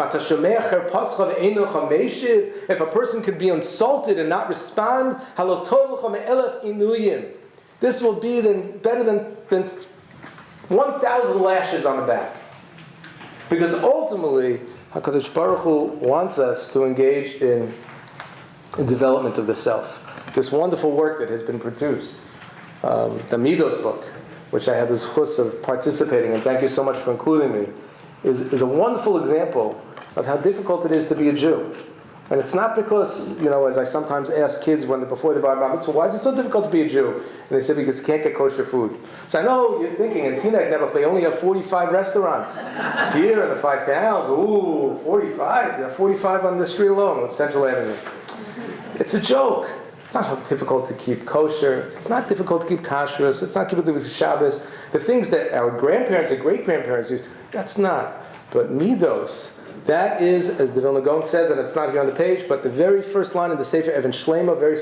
a person could be insulted and not respond, this will be better than 1,000 lashes on the back. Because ultimately, HaKadosh Baruch Hu wants us to engage in development of the self. this wonderful work that has been produced, the Midos book, which I had the zchus of participating in, thank you so much for including me, is a wonderful example of how difficult it is to be a Jew. And it's not because, as I sometimes ask kids before they buy bar mitzvah, why is it so difficult to be a Jew? And they say, because you can't get kosher food. So I know you're thinking, in Teaneck Nebuch, they only have 45 restaurants. Here in the 5 towns, 45. They have 45 on the street alone, on Central Avenue. It's a joke. It's not difficult to keep kosher. It's not difficult to keep kashrus. It's not difficult to keep Shabbos. The things that our grandparents and great-grandparents used, that's not. But midos, that is, as the Vilna Gaon says, and it's not here on the page, but the very first line in the Sefer Even Shlema, very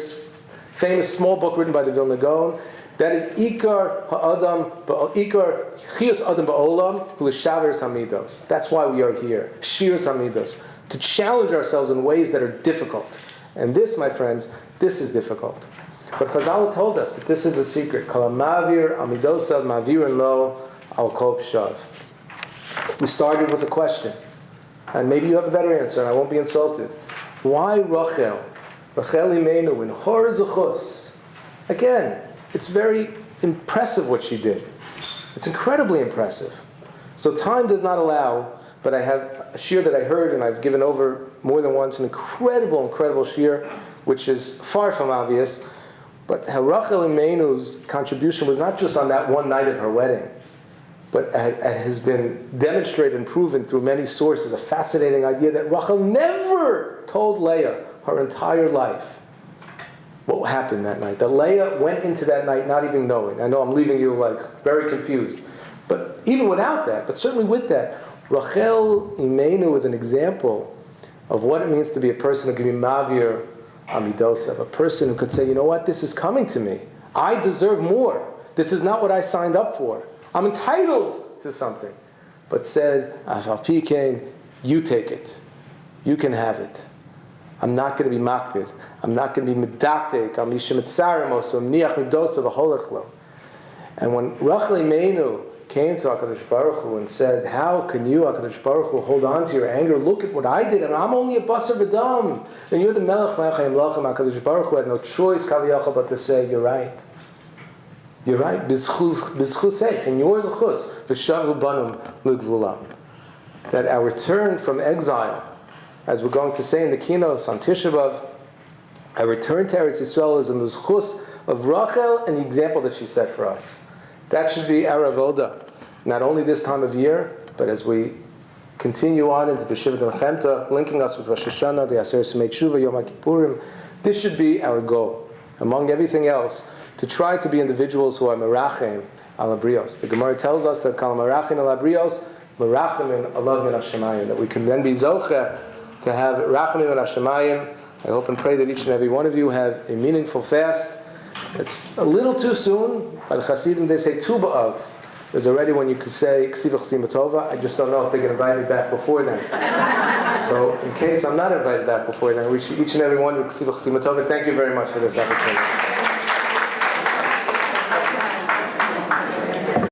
famous small book written by the Vilna Gaon, that is Ikar Ha'adam, Ikar Chiyus Adam Ba'olam, L'Shaver Hamidos. That's why we are here. Shviras Hamidos. To challenge ourselves in ways that are difficult. And this, my friends, this is difficult. But Chazal told us that this is a secret. Kol Mavir Amidosav Mavirin Lo Al Kol Pshav. We started with a question. And maybe you have a better answer, and I won't be insulted. Why Rachel? Rachel Imenu in Hor Zechus. Again, it's very impressive what she did. It's incredibly impressive. So time does not allow, but I have a shir that I heard, and I've given over more than once, an incredible, incredible shir, which is far from obvious. But how Rachel Imenu's contribution was not just on that one night of her wedding, but has been demonstrated and proven through many sources, a fascinating idea that Rachel never told Leah her entire life what happened that night. That Leah went into that night not even knowing. I know I'm leaving you very confused. But even without that, but certainly with that, Rachel Imenu is an example of what it means to be a person who can be mavir amidosav, a person who could say, you know what, this is coming to me. I deserve more. This is not what I signed up for. I'm entitled to something. But said, Afal Pikein, you take it. You can have it. I'm not going to be makbid. I'm not going to be medaktek. I'm mishim etzaremos, or mniach midosa v'holechlo. And when Rachel Imenu came to HaKadosh Baruch Hu and said, how can you, HaKadosh Baruch Hu, hold on to your anger? Look at what I did, and I'm only a basar v'dam. And you're the melech melechayim lachem. HaKadosh Baruch Hu had no choice, kaviyachal, but to say, you're right. You're right. Bizchusek, and yours a chus. V'shavu banum l'gvulam. That our return from exile, as we're going to say in the Kinos on Tisha B'Av, our return to Eretz Yisrael is a mizchus of Rachel and the example that she set for us. That should be our avoda, not only this time of year, but as we continue on into the Shivat Mechemta, linking us with Rosh Hashanah, the Aser Semei Tshuva, Yom HaKippurim. This should be our goal, among everything else, to try to be individuals who are merachem al abrios. The Gemara tells us that kal merachem al abrios, merachem alav min hashemayim, that we can then be zoche to have rachamim al hashemayim. I hope and pray that each and every one of you have a meaningful fast. It's a little too soon. By the Hasidim, they say Tu B'Av. There's already when you could say Ksiva Chsima Tova. I just don't know if they can invite me back before then. So in case I'm not invited back before then, I wish each and every one of you Ksiva Chsima Tova. Thank you very much for this opportunity.